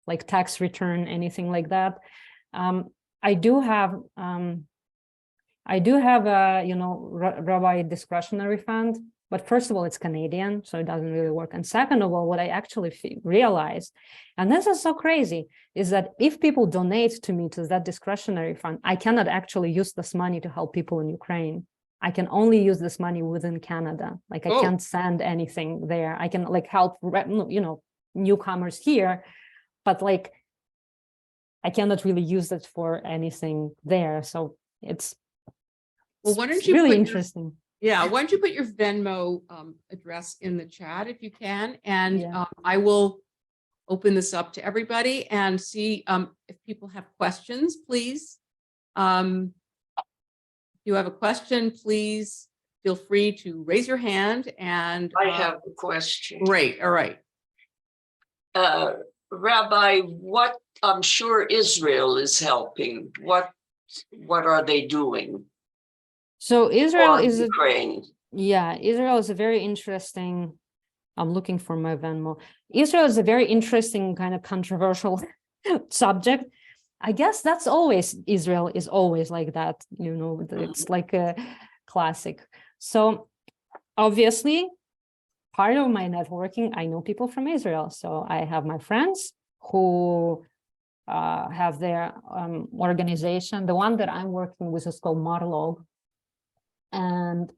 like tax return, anything like that. I do have a rabbi discretionary fund, but first of all, it's Canadian, so it doesn't really work. And second of all, what I actually realized, and this is so crazy, is that if people donate to me to that discretionary fund, I cannot actually use this money to help people in Ukraine. I can only use this money within Canada. Like I can't send anything there. I can like help, newcomers here, but like I cannot really use it for anything there. So it's why don't you really interesting. Why don't you put your Venmo address in the chat if you can, and Yeah. I will open this up to everybody and see if people have questions, please. If you have a question, please feel free to raise your hand. And I have a question. Great. All right. Rabbi, what I'm sure Israel is helping. What are they doing? So Israel is Ukraine. Israel is a very interesting. I'm looking for my Venmo. Israel is a very interesting kind of controversial subject. I guess that's always, Israel is always like that, it's like a classic. So obviously, part of my networking, I know people from Israel. So I have my friends who have their organization. The one that I'm working with is called Marlog. And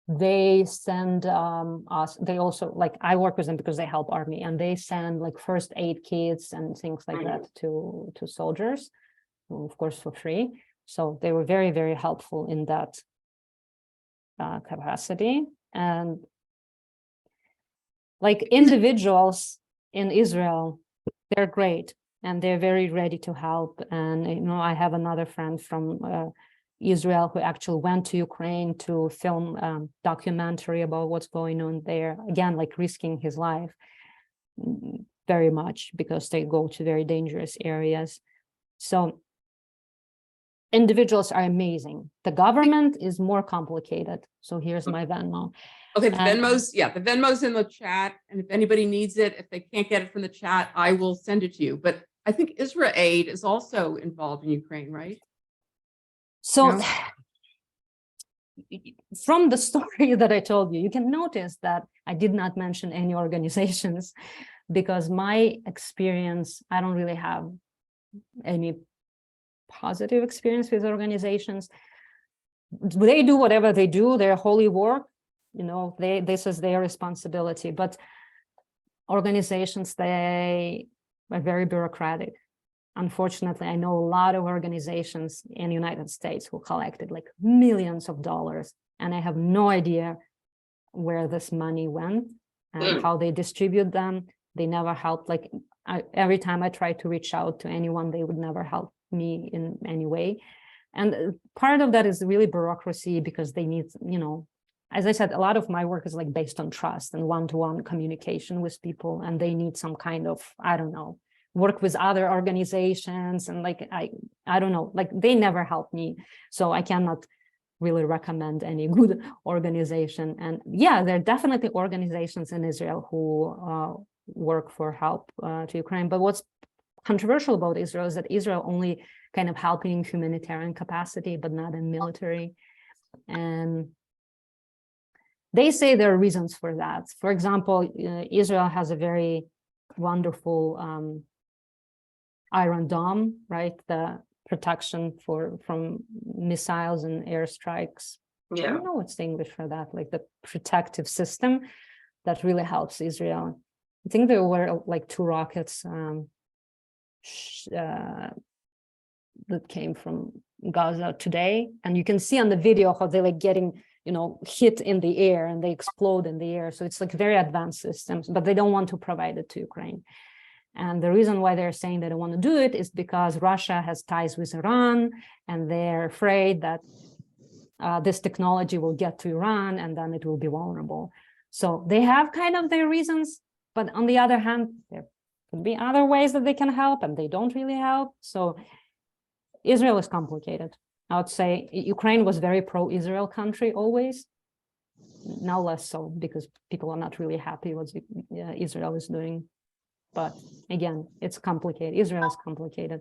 they send us, they also, like, I work with them because they help army, and they send like first aid kits and things like that to soldiers, of course, for free. So they were very, very helpful in that capacity. And like individuals in Israel, they're great and they're very ready to help. And, I have another friend from Israel who actually went to Ukraine to film documentary about what's going on there, again, like risking his life very much because they go to very dangerous areas. So individuals are amazing. The government is more complicated. So here's my Venmo. Okay, the Venmo's in the chat. And if anybody needs it, if they can't get it from the chat, I will send it to you. But I think Israel Aid is also involved in Ukraine, right? So from the story that I told you, you can notice that I did not mention any organizations because my experience, I don't really have any positive experience with organizations. They do whatever they do, their holy work, this is their responsibility. But organizations, they are very bureaucratic. Unfortunately, I know a lot of organizations in the United States who collected like millions of dollars, and I have no idea where this money went and how they distribute them. They never helped. Like every time I tried to reach out to anyone, they would never help me in any way. And part of that is really bureaucracy because they need, as I said, a lot of my work is like based on trust and one-to-one communication with people, and they need some kind of, I don't know, work with other organizations, and like I don't know, like they never help me, so I cannot really recommend any good organization. And yeah, there are definitely organizations in Israel who work for help to Ukraine. But what's controversial about Israel is that Israel only kind of helping in humanitarian capacity, but not in military. And they say there are reasons for that. For example, Israel has a very wonderful Iron Dome, right? The protection from missiles and airstrikes. Yeah. I don't know what's the English for that, like the protective system that really helps Israel. I think there were like 2 rockets that came from Gaza today. And you can see on the video how they're like getting, hit in the air and they explode in the air. So it's like very advanced systems, but they don't want to provide it to Ukraine. And the reason why they're saying they don't want to do it is because Russia has ties with Iran, and they're afraid that this technology will get to Iran and then it will be vulnerable. So they have kind of their reasons, but on the other hand, there could be other ways that they can help and they don't really help. So Israel is complicated. I would say Ukraine was very pro-Israel country always. Now less so because people are not really happy what Israel is doing. But again, it's complicated. Israel is complicated.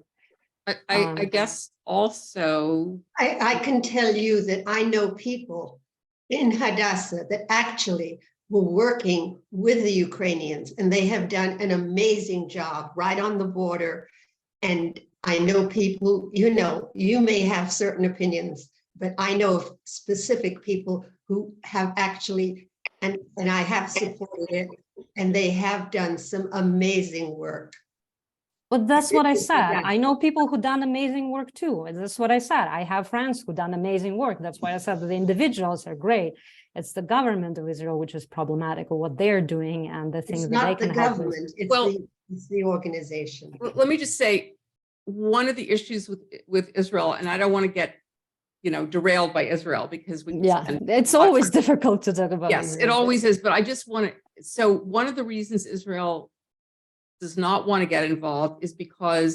I guess also, I can tell you that I know people in Hadassah that actually were working with the Ukrainians, and they have done an amazing job right on the border. And I know people, you may have certain opinions, but I know of specific people who have actually, and I have supported it, and they have done some amazing work. But that's what I said. Yeah. I know people who done amazing work too. That's what I said. I have friends who done amazing work. That's why I said that the individuals are great. It's the government of Israel which is problematic, or what they're doing and the things It's that they not the can help with. government, Well- it's the organization. let me just say, one of the issues with Israel, and I don't want to get, derailed by Israel because we. can Yeah, spend it's much always time- difficult to talk about. Yes, it Israel. always is, but I just want to, so one of the reasons Israel does not want to get involved is because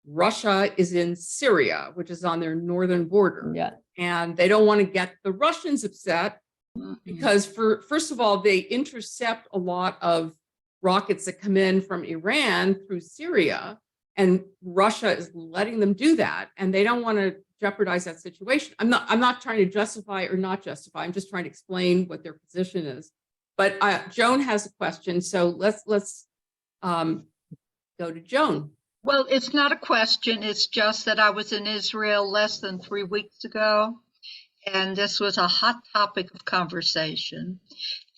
Russia is in Syria, which is on their northern border. Yeah, And they don't want to get the Russians upset because first of all, they intercept a lot of rockets that come in from Iran through Syria, and Russia is letting them do that. And they don't want to jeopardize that situation. I'm not trying to justify or not justify. I'm just trying to explain what their position is. But Joan has a question. So let's go to Joan. Well, it's not a question. It's just that I was in Israel less than 3 weeks ago, and this was a hot topic of conversation.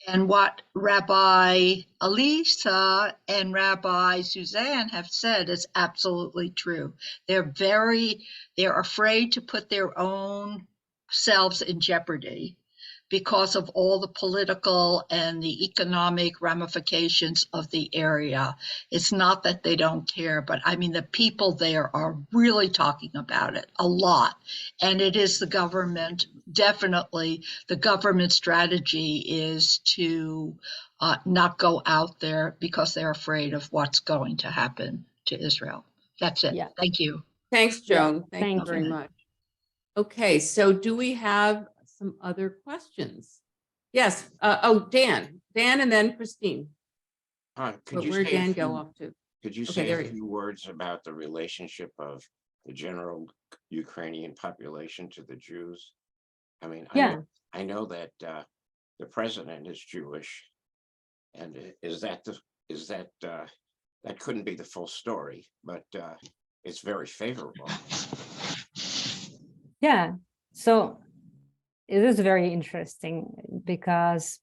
And what Rabbi Elisa and Rabbi Suzanne have said is absolutely true. They're afraid to put their own selves in jeopardy because of all the political and the economic ramifications of the area. It's not that they don't care, but I mean, the people there are really talking about it a lot. And it is the government, definitely the government strategy is to not go out there because they're afraid of what's going to happen to Israel. That's it. Yeah. Thank you. Thanks, Joan. Thank you thank very you. much. Okay, so do we have some other questions? Yes. Dan, and then Christine. Could But you where'd say a Dan go few- off to? Could you Okay, say there a he is. few words about the relationship of the general Ukrainian population to the Jews? I mean, Yeah. I know that the president is Jewish, and that couldn't be the full story, but it's very favorable. Yeah. So it is very interesting because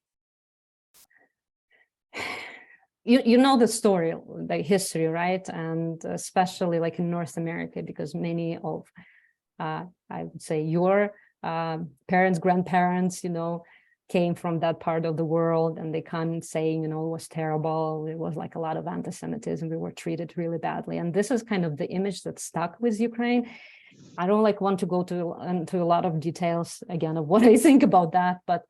you know the story, the history, right? And especially like in North America, because many of I would say your parents, grandparents, came from that part of the world, and they come saying, it was terrible. It was like a lot of anti-Semitism. We were treated really badly. And this is kind of the image that stuck with Ukraine. I don't want to go into a lot of details again of what I think about that, but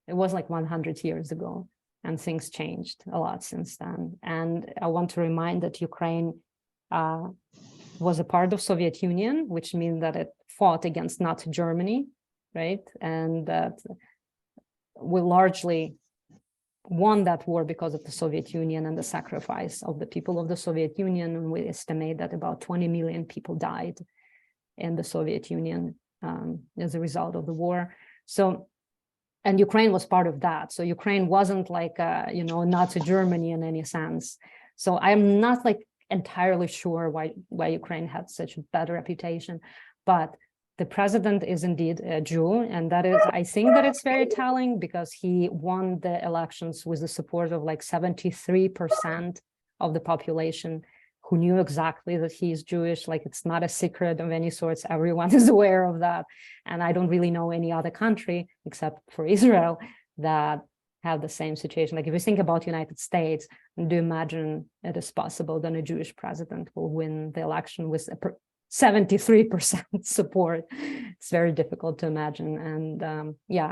it was like 100 years ago, and things changed a lot since then. And I want to remind that Ukraine was a part of Soviet Union, which means that it fought against Nazi Germany, right? And that we largely won that war because of the Soviet Union and the sacrifice of the people of the Soviet Union. And we estimate that about 20 million people died in the Soviet Union as a result of the war. So, and Ukraine was part of that. So Ukraine wasn't like, Nazi Germany in any sense. So I'm not entirely sure why Ukraine had such a bad reputation, but the president is indeed a Jew, and I think that it's very telling because he won the elections with the support of 73% of the population who knew exactly that he is Jewish. It's not a secret of any sorts. Everyone is aware of that. And I don't really know any other country except for Israel that have the same situation. If you think about United States, do you imagine it is possible that a Jewish president will win the election with 73% support? It's very difficult to imagine. And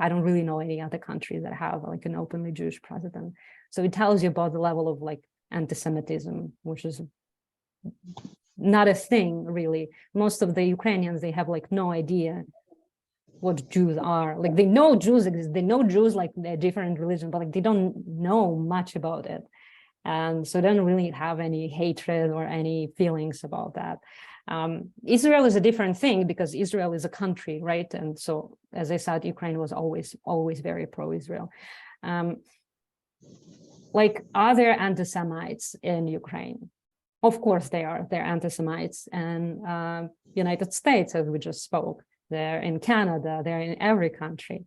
I don't really know any other country that have an openly Jewish president. So it tells you about the level of anti-Semitism, which is not a thing really. Most of the Ukrainians, they have like no idea what Jews are. Like they know Jews exist, they know Jews like they're different religion, but like they don't know much about it. And so they don't really have any hatred or any feelings about that. Israel is a different thing because Israel is a country, right? And so, as I said, Ukraine was always very pro-Israel. Like, are there anti-Semites in Ukraine? Of course they are. They're anti-Semites in United States, as we just spoke. They're in Canada, they're in every country,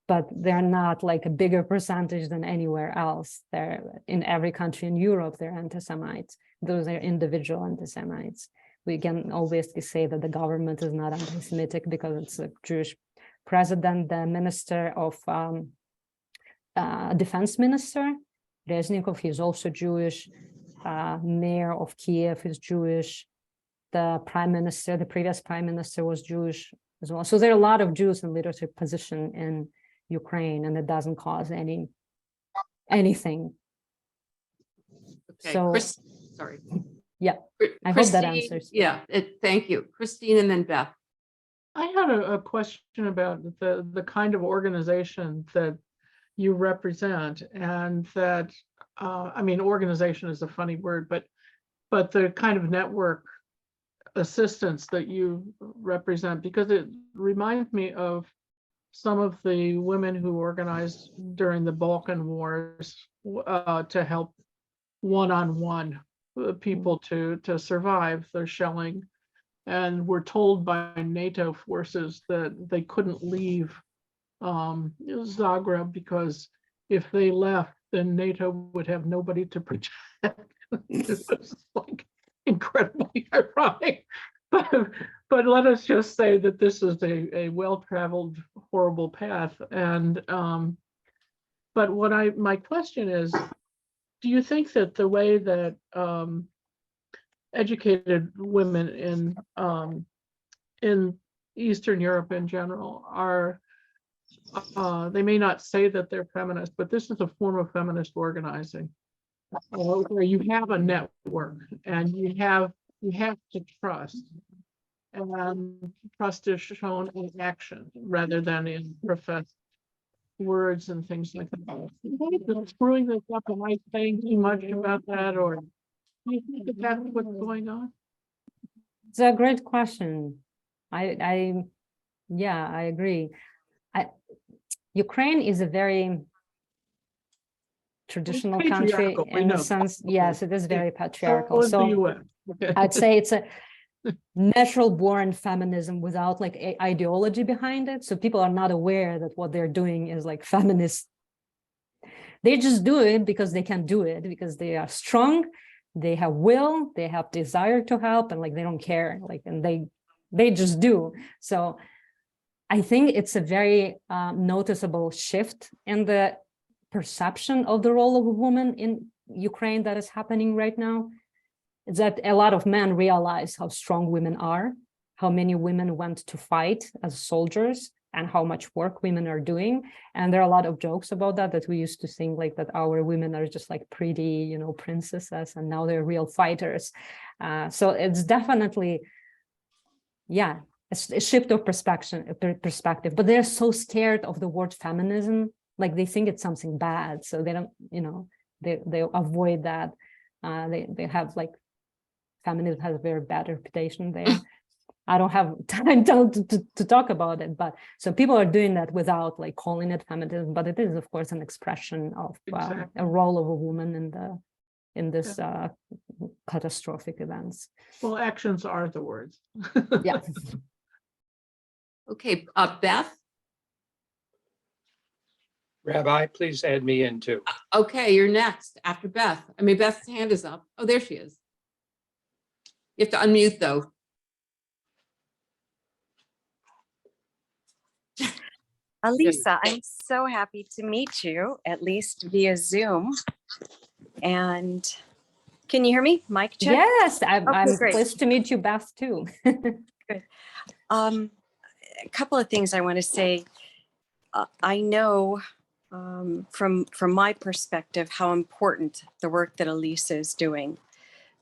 but they're not like a bigger percentage than anywhere else. They're in every country in Europe, they're anti-Semites. Those are individual anti-Semites. We can obviously say that the government is not anti-Semitic because it's a Jewish president. The minister of defense minister, Reznikov, he's also Jewish. Mayor of Kiev is Jewish. The prime minister, the previous prime minister was Jewish as well. So there are a lot of Jews in leadership position in Ukraine, and it doesn't cause anything. Okay, So, sorry. yeah, Chr- I hope that Christine, answers. Yeah, thank you. Christine and then Beth. I had a question about the kind of organization that you represent, and that, I mean, organization is a funny word, but the kind of network assistance that you represent, because it reminds me of some of the women who organized during the Balkan Wars to help one-on-one people to survive the shelling, and were told by NATO forces that they couldn't leave Zagreb because if they left, then NATO would have nobody to protect. It was like incredibly ironic, but let us just say that this is a well-traveled, horrible path. And but my question is, do you think that the way that educated women in Eastern Europe in general are, they may not say that they're feminist, but this is a form of feminist organizing, where you have a network and you have to trust, and trust is shown in action rather than in professed words and things like that. Am I screwing this up? Am I saying too much about that, or do you think that that's what's going on? It's a great question. Yeah, I agree. Ukraine is a very traditional country patriarchal, I in the know. sense, yes, it is very So patriarchal. is the So US. Okay. I'd say it's a natural born feminism without like ideology behind it. So people are not aware that what they're doing is like feminist. They just do it because they can do it, because they are strong, they have will, they have desire to help, and like they don't care, like, and they just do. So I think it's a very noticeable shift in the perception of the role of a woman in Ukraine that is happening right now. Is that a lot of men realize how strong women are, how many women went to fight as soldiers, and how much work women are doing. And there are a lot of jokes about that we used to think like that our women are just like pretty, princesses, and now they're real fighters. So it's definitely, yeah, a shift of perspective, but they're so scared of the word feminism, like they think it's something bad. So they don't, they avoid that. They have like, feminism has a very bad reputation there. I don't have time to talk about it, but so people are doing that without like calling it feminism, but it is of course an expression of Exactly. a role of a woman in this catastrophic events. Well, actions are the words. Yeah. Okay, Beth. Rabbi, please add me in too. Okay, you're next after Beth. I mean, Beth's hand is up. Oh, there she is. You have to unmute though. Alisa, I'm so happy to meet you, at least via Zoom. And can you hear me? Mic check? Yes, I'm great. pleased to meet you, Beth, too. A couple of things I want to say. I know from my perspective how important the work that Alisa is doing.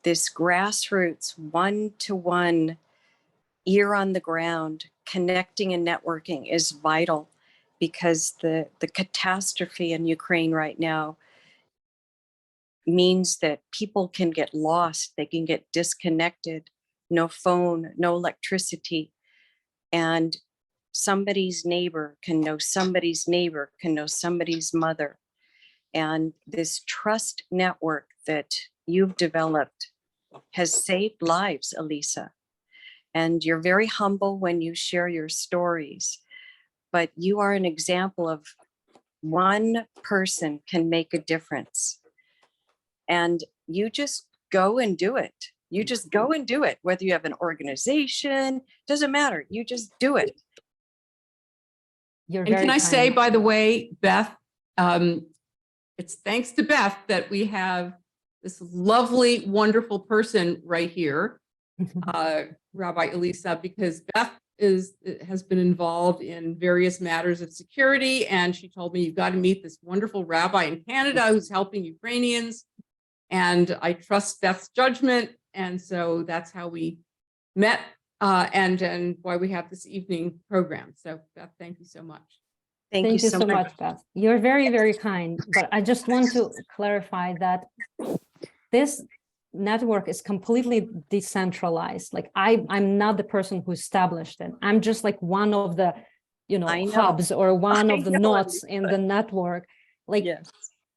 this grassroots, one-to-one, ear on the ground, connecting and networking is vital, because the catastrophe in Ukraine right now means that people can get lost, they can get disconnected, no phone, no electricity, and somebody's neighbor can know somebody's neighbor, can know somebody's mother. And this trust network that you've developed has saved lives, Elisa. And you're very humble when you share your stories, but you are an example of one person can make a difference. And you just go and do it. You just go and do it, whether you have an organization, doesn't matter. You just do it. You're And very can I say, kind. by the way, Beth, it's thanks to Beth that we have this lovely, wonderful person right here, Rabbi Elisa, because Beth has been involved in various matters of security. And she told me, you've got to meet this wonderful rabbi in Canada who's helping Ukrainians. And I trust Beth's judgment. And so that's how we met and why we have this evening program. So Beth, thank you so much. Thank Thank you so much. much, Beth. You're very, very kind. But I just want to clarify that this network is completely decentralized. Like I'm not the person who established it. I'm just like one of the, I know. hubs or one I of the know, knots in Elisa. the network. Like Yes.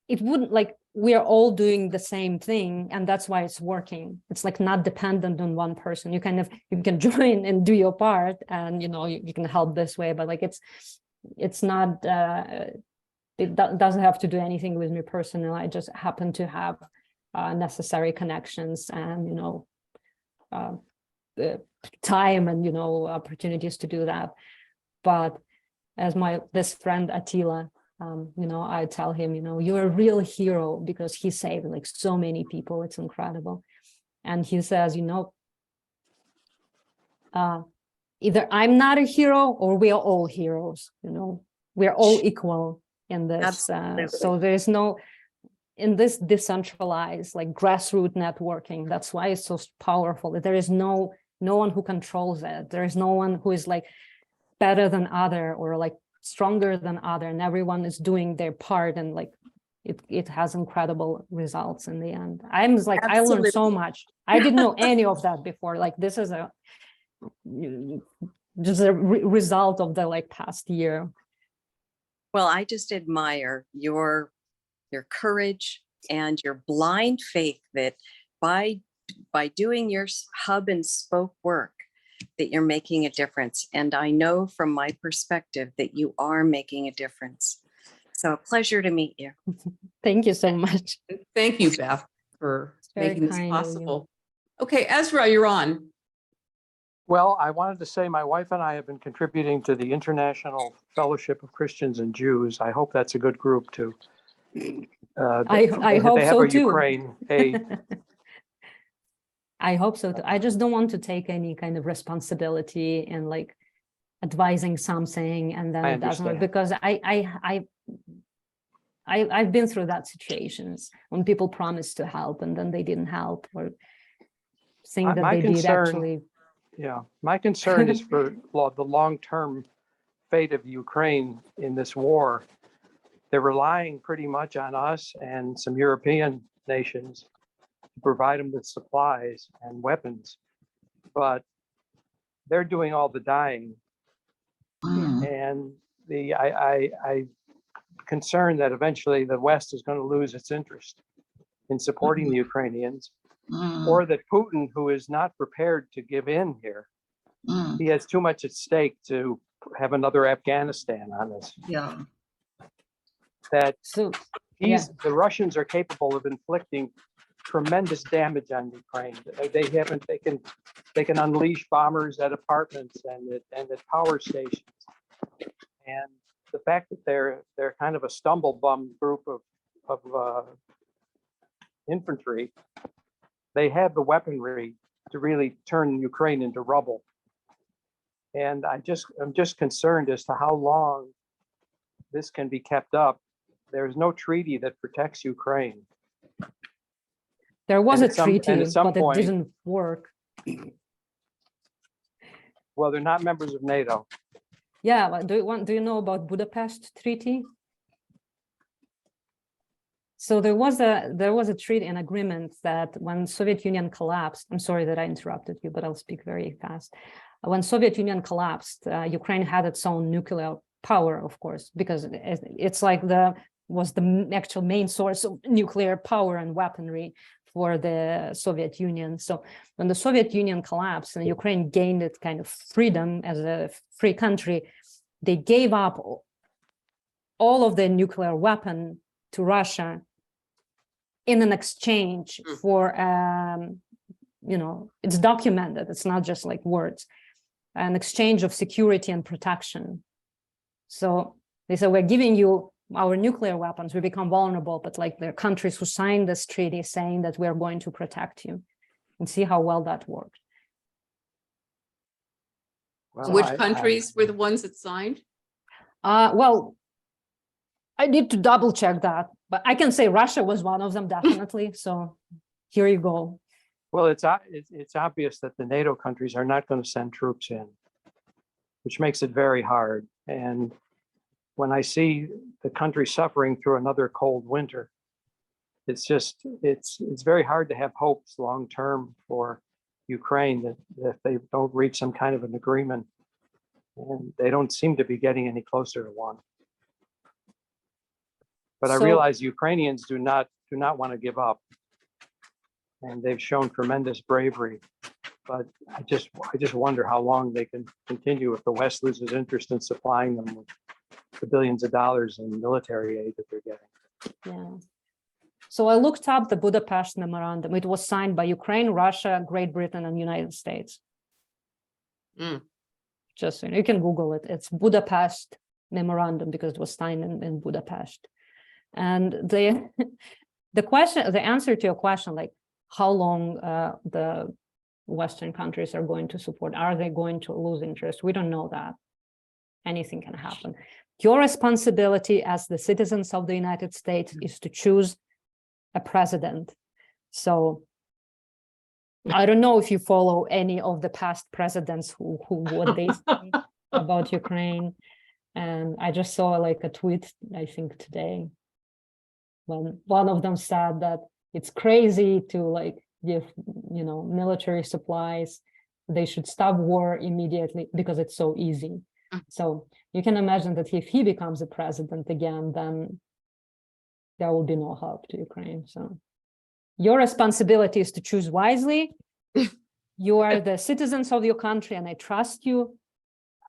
it wouldn't, like we are all doing the same thing, and that's why it's working. It's like not dependent on one person. You can join and do your part, and you can help this way, but like it's not doesn't have to do anything with me personally. I just happen to have necessary connections and the time and opportunities to do that. But as this friend Attila, I tell him, you're a real hero, because he saved like so many people. It's incredible. And he says, either I'm not a hero or we are all heroes. We're all equal in this. Absolutely. So there's in this decentralized, like grassroots networking, that's why it's so powerful. There is no one who controls it. There is no one who is like better than other or like stronger than other, and everyone is doing their part, and like it has incredible results in the end. I learned so much. I didn't know any of that before. Like this is just a result of the past year. Well, I just admire your courage and your blind faith that by doing your hub and spoke work, that you're making a difference. And I know from my perspective that you are making a difference. So a pleasure to meet you. Thank you so much. Thank you, Beth, for very making this kind of you. possible. Okay, Ezra, you're on. Well, I wanted to say my wife and I have been contributing to the International Fellowship of Christians and Jews. I hope that's a good group too. I hope they have so a too. Ukraine aid. I hope so too. I just don't want to take any kind of responsibility in like advising something and then I it doesn't work, understand. because I've been through that situations when people promised to help and then they didn't help, or think that My they did concern- actually. Yeah, my concern is for the long-term fate of Ukraine in this war. They're relying pretty much on us and some European nations to provide them with supplies and weapons, but they're doing all the dying. And I concerned that eventually the West is going to lose its interest in supporting the Ukrainians, or that Putin, who is not prepared to give in here, he has too much at stake to have another Afghanistan on us. Yeah. That So the Russians are capable of inflicting tremendous damage on Ukraine. They can unleash bombers at apartments and at power stations. And the fact that they're kind of a stumble bum group of infantry, they have the weaponry to really turn Ukraine into rubble. And I'm just concerned as to how long this can be kept up. There's no treaty that protects Ukraine. There was And a at some- and treaty, at some but it point- didn't work. Well, they're not members of NATO. Yeah, but do you know about Budapest Treaty? So there was a treaty, an agreement that when Soviet Union collapsed, I'm sorry that I interrupted you, but I'll speak very fast. When Soviet Union collapsed, Ukraine had its own nuclear power, of course, because it's like was the actual main source of nuclear power and weaponry for the Soviet Union. So when the Soviet Union collapsed and Ukraine gained its kind of freedom as a free country, they gave up all of their nuclear weapon to Russia in an exchange for, it's documented. It's not just like words, an exchange of security and protection. So they said, we're giving you our nuclear weapons, we become vulnerable, but like there are countries who signed this treaty saying that we're going to protect you, and see how well that worked. Well, Which I- countries were the ones that signed? Well, I need to double check that, but I can say Russia was one of them, definitely. So here you go. Well, it's obvious that the NATO countries are not going to send troops in, which makes it very hard. And when I see the country suffering through another cold winter, it's very hard to have hopes long-term for Ukraine that if they don't reach some kind of an agreement, and they don't seem to be getting any closer to one. But I So- realize Ukrainians do not want to give up. And they've shown tremendous bravery. But I just wonder how long they can continue if the West loses interest in supplying them with the billions of dollars in military aid that they're getting. Yeah. So I looked up the Budapest Memorandum. It was signed by Ukraine, Russia, Great Britain, and United States. Mm. Just so you can Google it. It's Budapest Memorandum because it was signed in Budapest. And the answer to your question, like how long the Western countries are going to support, are they going to lose interest? We don't know that. Anything can happen. Your responsibility as the citizens of the United States is to choose a president. So I don't know if you follow any of the past presidents who what they say about Ukraine. And I just saw like a tweet, I think today, when one of them said that it's crazy to like give, military supplies. They should stop war immediately because it's so easy. So you can imagine that if he becomes a president again, then there will be no help to Ukraine. So your responsibility is to choose wisely. You are the citizens of your country, and I trust you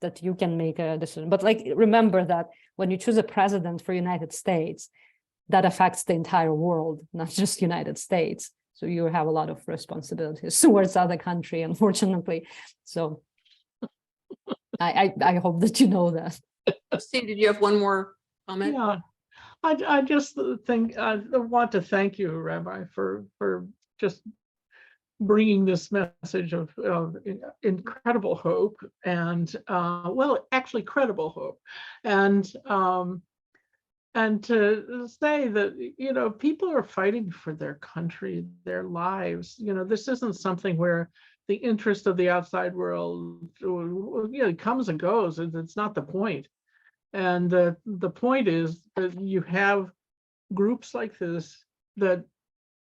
that you can make a decision. But like, remember that when you choose a president for United States, that affects the entire world, not just United States. So you have a lot of responsibilities towards other country, unfortunately. So I hope that you know that. Steve, did you have one more comment? Yeah, I just think I want to thank you, Rabbi, for just bringing this message of incredible hope and actually credible hope, and to say that people are fighting for their country, their lives. This isn't something where the interest of the outside world comes and goes. It's not the point. And the point is that you have groups like this that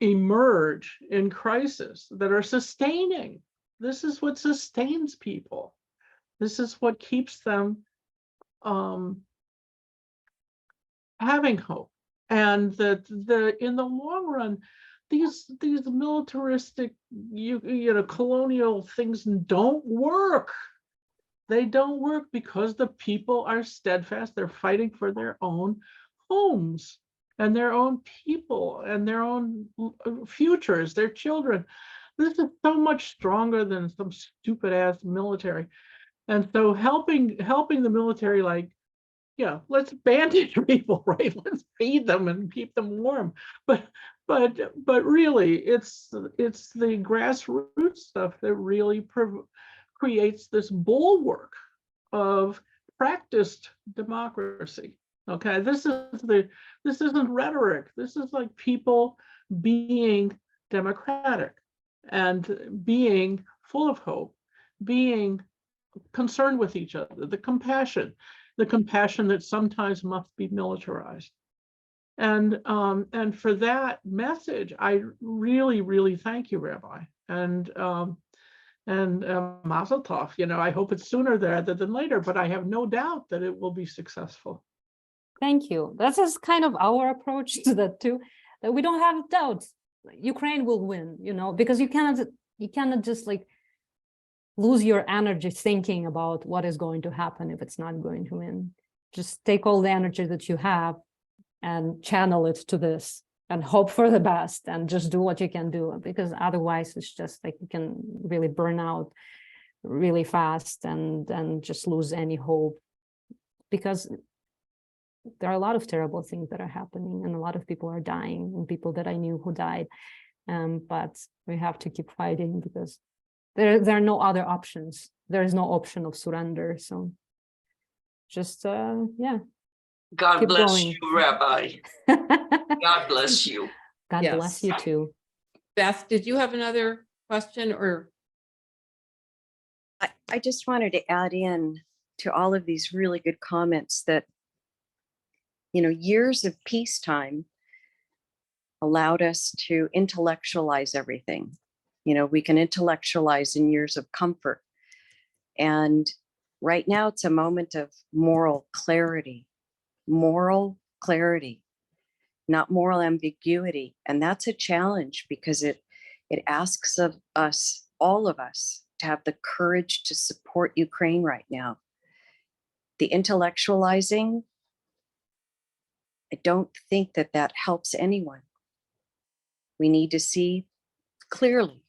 emerge in crisis, that are sustaining. This is what sustains people. This is what keeps them having hope. And that in the long run, these militaristic, colonial things don't work. They don't work because the people are steadfast. They're fighting for their own homes and their own people and their own futures, their children. This is so much stronger than some stupid ass military. And so helping the military, let's bandage people, right? Let's feed them and keep them warm. But really, it's the grassroots stuff that really creates this bulwark of practiced democracy. Okay, this isn't rhetoric. This is like people being democratic and being full of hope, being concerned with each other, the compassion that sometimes must be militarized. And for that message, I really, really thank you, Rabbi. And Mazel Tov. You know, I hope it's sooner rather than later, but I have no doubt that it will be successful. Thank you. That is kind of our approach to that too, that we don't have doubts. Ukraine will win, you know, because you cannot just like lose your energy thinking about what is going to happen if it's not going to win. Just take all the energy that you have and channel it to this and hope for the best and just do what you can do, because otherwise it's just like you can really burn out really fast and just lose any hope, because there are a lot of terrible things that are happening and a lot of people are dying, and people that I knew who died. But we have to keep fighting because there are no other options. There is no option of surrender. So just, yeah. God Keep bless going. you, Rabbi. God bless you. God Yes. bless you too. Beth, did you have another question or? I just wanted to add in to all of these really good comments that, you know, years of peacetime allowed us to intellectualize everything. You know, we can intellectualize in years of comfort. And right now it's a moment of moral clarity, not moral ambiguity. And that's a challenge because it asks of us, all of us, to have the courage to support Ukraine right now. The intellectualizing, I don't think that helps anyone. We need to see clearly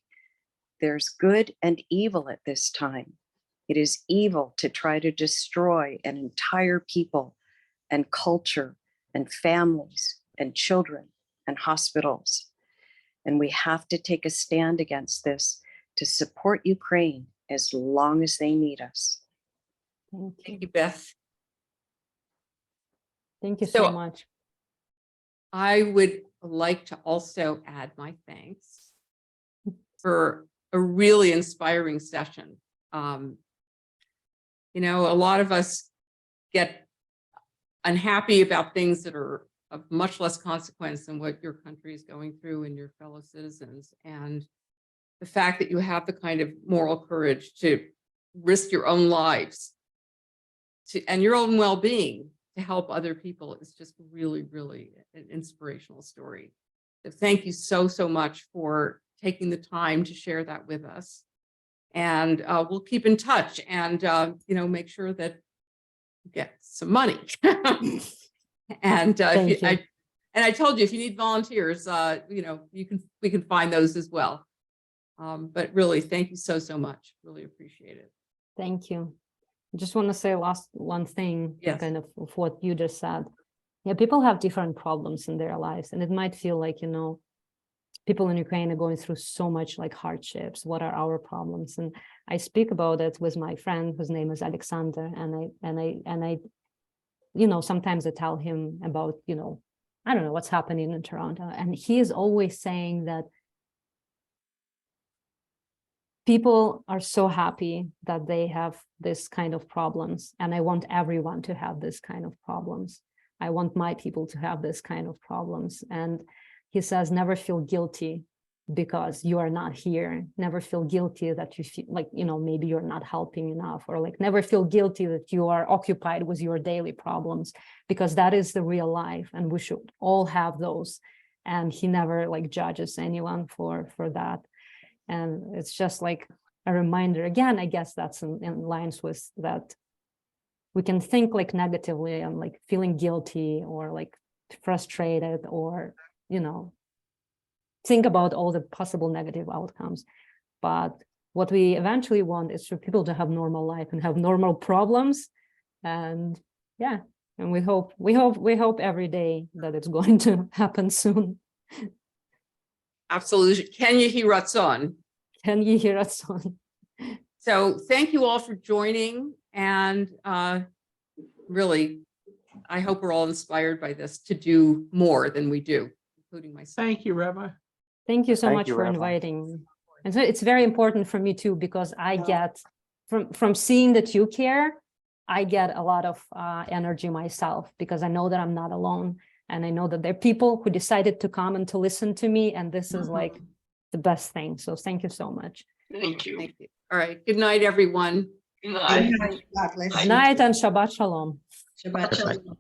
there's good and evil at this time. It is evil to try to destroy an entire people and culture and families and children and hospitals. And we have to take a stand against this to support Ukraine as long as they need us. Thank you, Beth. Thank you so So- much. I would like to also add my thanks for a really inspiring session. You know, a lot of us get unhappy about things that are of much less consequence than what your country is going through and your fellow citizens. And the fact that you have the kind of moral courage to risk your own lives and your own well-being to help other people is just really, really an inspirational story. So thank you so, so much for taking the time to share that with us. And we'll keep in touch and, you know, make sure that you get some money. And Thank you. I told you, if you need volunteers, you know, we can find those as well. But really, thank you so, so much. Really appreciate it. Thank you. I just want to say last one thing, Yes. kind of what you just said. Yeah, people have different problems in their lives, and it might feel like, you know, people in Ukraine are going through so much like hardships. What are our problems? And I speak about it with my friend whose name is Alexander, and I, you know, sometimes I tell him about, you know, I don't know what's happening in Toronto, and he is always saying that people are so happy that they have this kind of problems, and I want everyone to have this kind of problems. I want my people to have this kind of problems. And he says, never feel guilty because you are not here. Never feel guilty that you feel like, you know, maybe you're not helping enough, or like never feel guilty that you are occupied with your daily problems, because that is the real life and we should all have those. And he never like judges anyone for that. And it's just like a reminder again, I guess that's in lines with that. We can think like negatively and like feeling guilty or like frustrated, or, you know, think about all the possible negative outcomes. But what we eventually want is for people to have normal life and have normal problems. And yeah, and we hope every day that it's going to happen soon. Absolutely. Ken Yehi Ratzon. Can you hear us on? So thank you all for joining. And really, I hope we're all inspired by this to do more than we do, including myself. Thank you, Rabbi. Thank you so Thank much you, for Rabbi. inviting me. And so it's very important for me too, because I get from seeing that you care, I get a lot of energy myself, because I know that I'm not alone. And I know that there are people who decided to come and to listen to me. And this is like the best thing. So thank you so much. Thank you. Thank you. All right. Good night, everyone. Good night. God bless I- you. Night and Shabbat Shalom. Shabbat shalom.